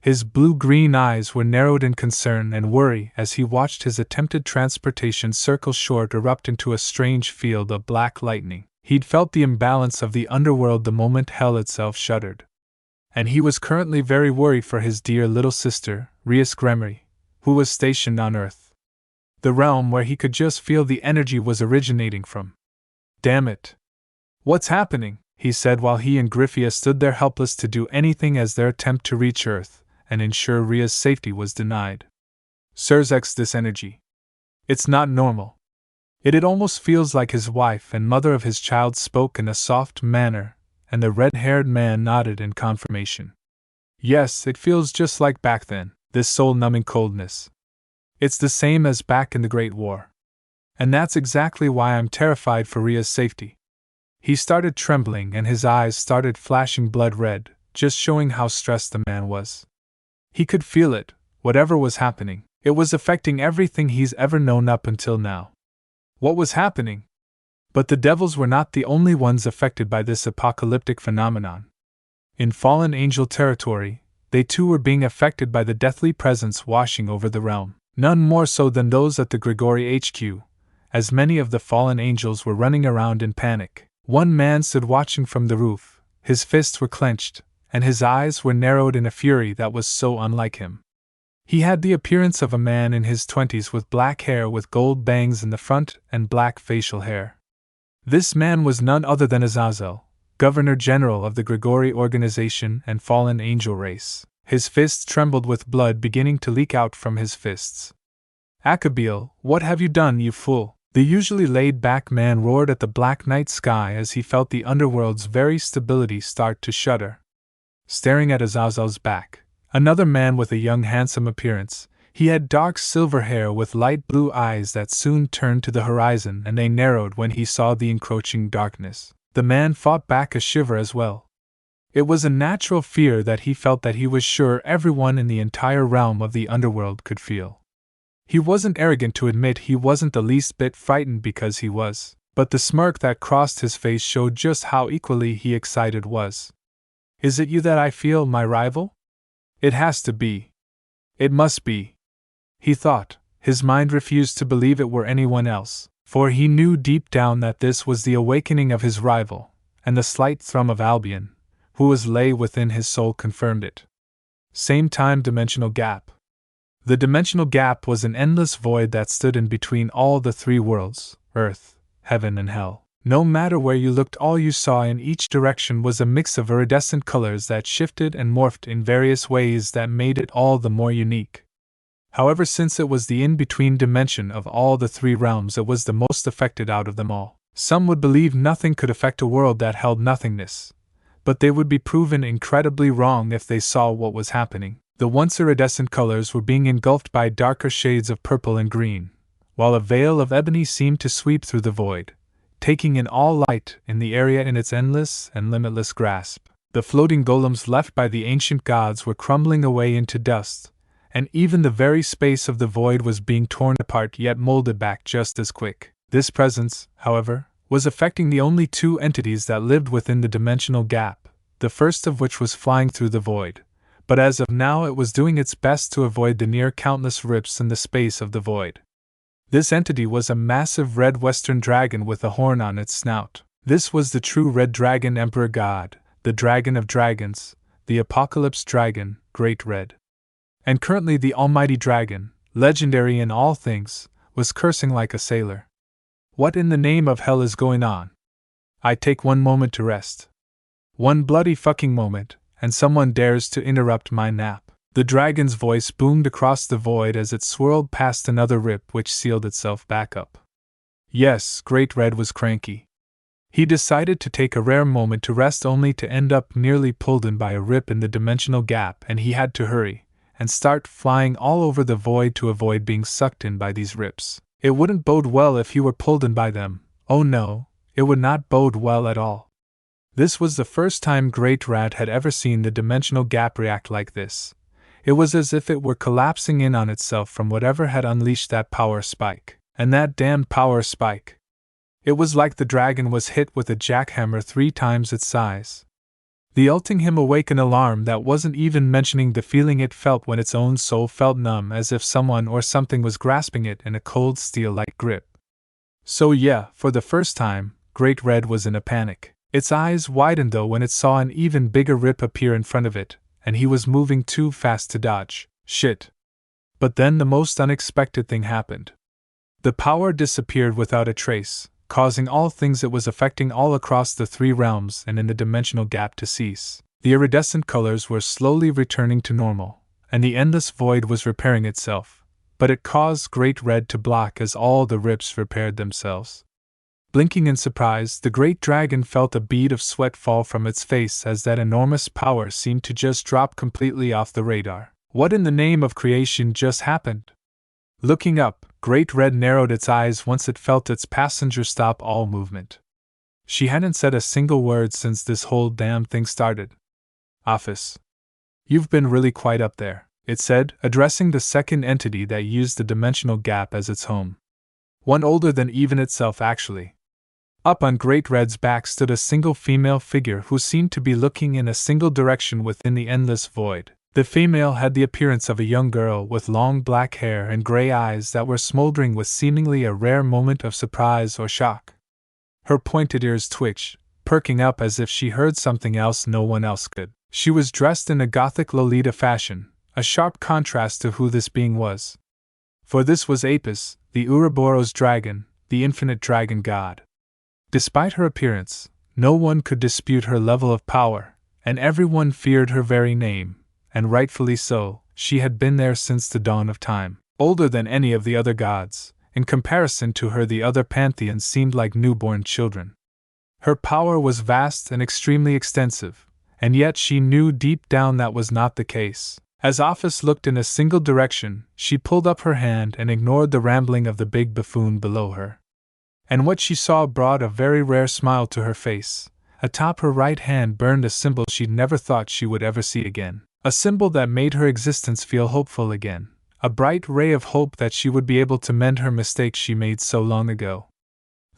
His blue-green eyes were narrowed in concern and worry as he watched his attempted transportation circle short erupt into a strange field of black lightning. He'd felt the imbalance of the underworld the moment hell itself shuddered. And he was currently very worried for his dear little sister, Rias Gremory, who was stationed on Earth. The realm where he could just feel the energy was originating from. Damn it. What's happening? He said while he and Gryphia stood there helpless to do anything as their attempt to reach Earth and ensure Ria's safety was denied. Serzex, this energy. It's not normal. It almost feels like his wife and mother of his child spoke in a soft manner, and the red-haired man nodded in confirmation. Yes, it feels just like back then, this soul-numbing coldness. It's the same as back in the Great War. And that's exactly why I'm terrified for Ria's safety. He started trembling and his eyes started flashing blood red, just showing how stressed the man was. He could feel it, whatever was happening. It was affecting everything he's ever known up until now. What was happening? But the devils were not the only ones affected by this apocalyptic phenomenon. In fallen angel territory, they too were being affected by the deathly presence washing over the realm. None more so than those at the Grigori HQ, as many of the fallen angels were running around in panic. One man stood watching from the roof, his fists were clenched, and his eyes were narrowed in a fury that was so unlike him. He had the appearance of a man in his 20s with black hair with gold bangs in the front and black facial hair. This man was none other than Azazel, Governor General of the Grigori organization and fallen angel race. His fists trembled with blood beginning to leak out from his fists. Akabil, what have you done, you fool? The usually laid-back man roared at the black night sky as he felt the underworld's very stability start to shudder. Staring at Azazel's back, another man with a young handsome appearance. He had dark silver hair with light blue eyes that soon turned to the horizon and they narrowed when he saw the encroaching darkness. The man fought back a shiver as well. It was a natural fear that he felt that he was sure everyone in the entire realm of the underworld could feel. He wasn't arrogant to admit he wasn't the least bit frightened because he was, but the smirk that crossed his face showed just how equally he excited was. Is it you that I feel, my rival? It has to be. It must be. He thought. His mind refused to believe it were anyone else, for he knew deep down that this was the awakening of his rival, and the slight thrum of Albion, who lay within his soul confirmed it. Same time dimensional gap. The dimensional gap was an endless void that stood in between all the three worlds, earth, heaven, and hell. No matter where you looked, all you saw in each direction was a mix of iridescent colors that shifted and morphed in various ways that made it all the more unique. However, since it was the in-between dimension of all the three realms, it was the most affected out of them all. Some would believe nothing could affect a world that held nothingness, but they would be proven incredibly wrong if they saw what was happening. The once iridescent colors were being engulfed by darker shades of purple and green, while a veil of ebony seemed to sweep through the void, taking in all light in the area in its endless and limitless grasp. The floating golems left by the ancient gods were crumbling away into dust, and even the very space of the void was being torn apart yet molded back just as quick. This presence, however, was affecting the only two entities that lived within the dimensional gap, the first of which was flying through the void, but as of now it was doing its best to avoid the near countless rips in the space of the void. This entity was a massive red western dragon with a horn on its snout. This was the true red dragon emperor god, the dragon of dragons, the apocalypse dragon, Great Red. And currently the almighty dragon, legendary in all things, was cursing like a sailor. What in the name of hell is going on? I take one moment to rest. One bloody fucking moment, and someone dares to interrupt my nap. The dragon's voice boomed across the void as it swirled past another rip which sealed itself back up. Yes, Great Red was cranky. He decided to take a rare moment to rest only to end up nearly pulled in by a rip in the dimensional gap, and he had to hurry and start flying all over the void to avoid being sucked in by these rips. It wouldn't bode well if he were pulled in by them. Oh no, it would not bode well at all. This was the first time Great Red had ever seen the dimensional gap react like this. It was as if it were collapsing in on itself from whatever had unleashed that power spike. And that damned power spike. It was like the dragon was hit with a jackhammer 3 times its size. The ulting him awake an alarm that wasn't even mentioning the feeling it felt when its own soul felt numb, as if someone or something was grasping it in a cold steel-like grip. So yeah, for the first time, Great Red was in a panic. Its eyes widened though when it saw an even bigger rip appear in front of it, and he was moving too fast to dodge. Shit. But then the most unexpected thing happened. The power disappeared without a trace, causing all things it was affecting all across the 3 realms and in the dimensional gap to cease. The iridescent colors were slowly returning to normal, and the endless void was repairing itself, but it caused Great Red to block as all the rips repaired themselves. Blinking in surprise, the great dragon felt a bead of sweat fall from its face as that enormous power seemed to just drop completely off the radar. What in the name of creation just happened? Looking up, Great Red narrowed its eyes once it felt its passenger stop all movement. She hadn't said a single word since this whole damn thing started. "Office. You've been really quiet up there," it said, addressing the second entity that used the dimensional gap as its home. One older than even itself, actually. Up on Great Red's back stood a single female figure who seemed to be looking in a single direction within the endless void. The female had the appearance of a young girl with long black hair and gray eyes that were smoldering with seemingly a rare moment of surprise or shock. Her pointed ears twitched, perking up as if she heard something else no one else could. She was dressed in a gothic Lolita fashion, a sharp contrast to who this being was. For this was Apis, the Ouroboros dragon, the infinite dragon god. Despite her appearance, no one could dispute her level of power, and everyone feared her very name, and rightfully so. She had been there since the dawn of time. Older than any of the other gods, in comparison to her the other pantheons seemed like newborn children. Her power was vast and extremely extensive, and yet she knew deep down that was not the case. As Office looked in a single direction, she pulled up her hand and ignored the rambling of the big buffoon below her. And what she saw brought a very rare smile to her face. Atop her right hand burned a symbol she'd never thought she would ever see again. A symbol that made her existence feel hopeful again. A bright ray of hope that she would be able to mend her mistake she made so long ago.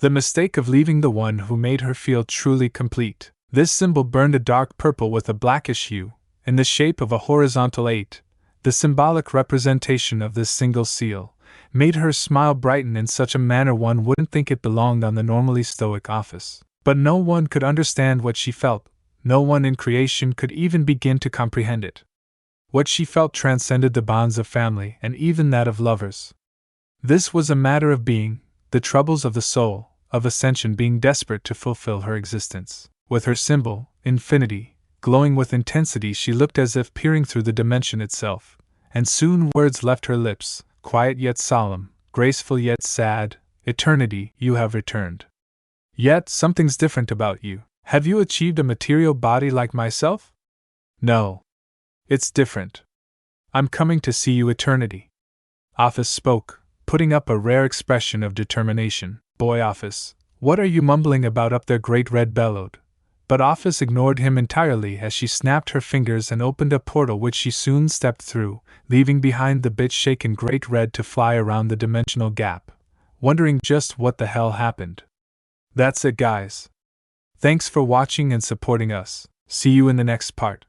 The mistake of leaving the one who made her feel truly complete. This symbol burned a dark purple with a blackish hue, in the shape of a horizontal 8. The symbolic representation of this single seal made her smile brighten in such a manner one wouldn't think it belonged on the normally stoic Office. But no one could understand what she felt, no one in creation could even begin to comprehend it. What she felt transcended the bonds of family and even that of lovers. This was a matter of being, the troubles of the soul, of ascension, being desperate to fulfill her existence. With her symbol, infinity, glowing with intensity, she looked as if peering through the dimension itself, and soon words left her lips, quiet yet solemn, graceful yet sad. Eternity, you have returned. Yet something's different about you. Have you achieved a material body like myself? No. It's different. I'm coming to see you, Eternity. Office spoke, putting up a rare expression of determination. Boy Office, what are you mumbling about up there? Great Red bellowed. But Office ignored him entirely as she snapped her fingers and opened a portal which she soon stepped through, leaving behind the bit-shaken Great Red to fly around the dimensional gap, wondering just what the hell happened. That's it, guys. Thanks for watching and supporting us. See you in the next part.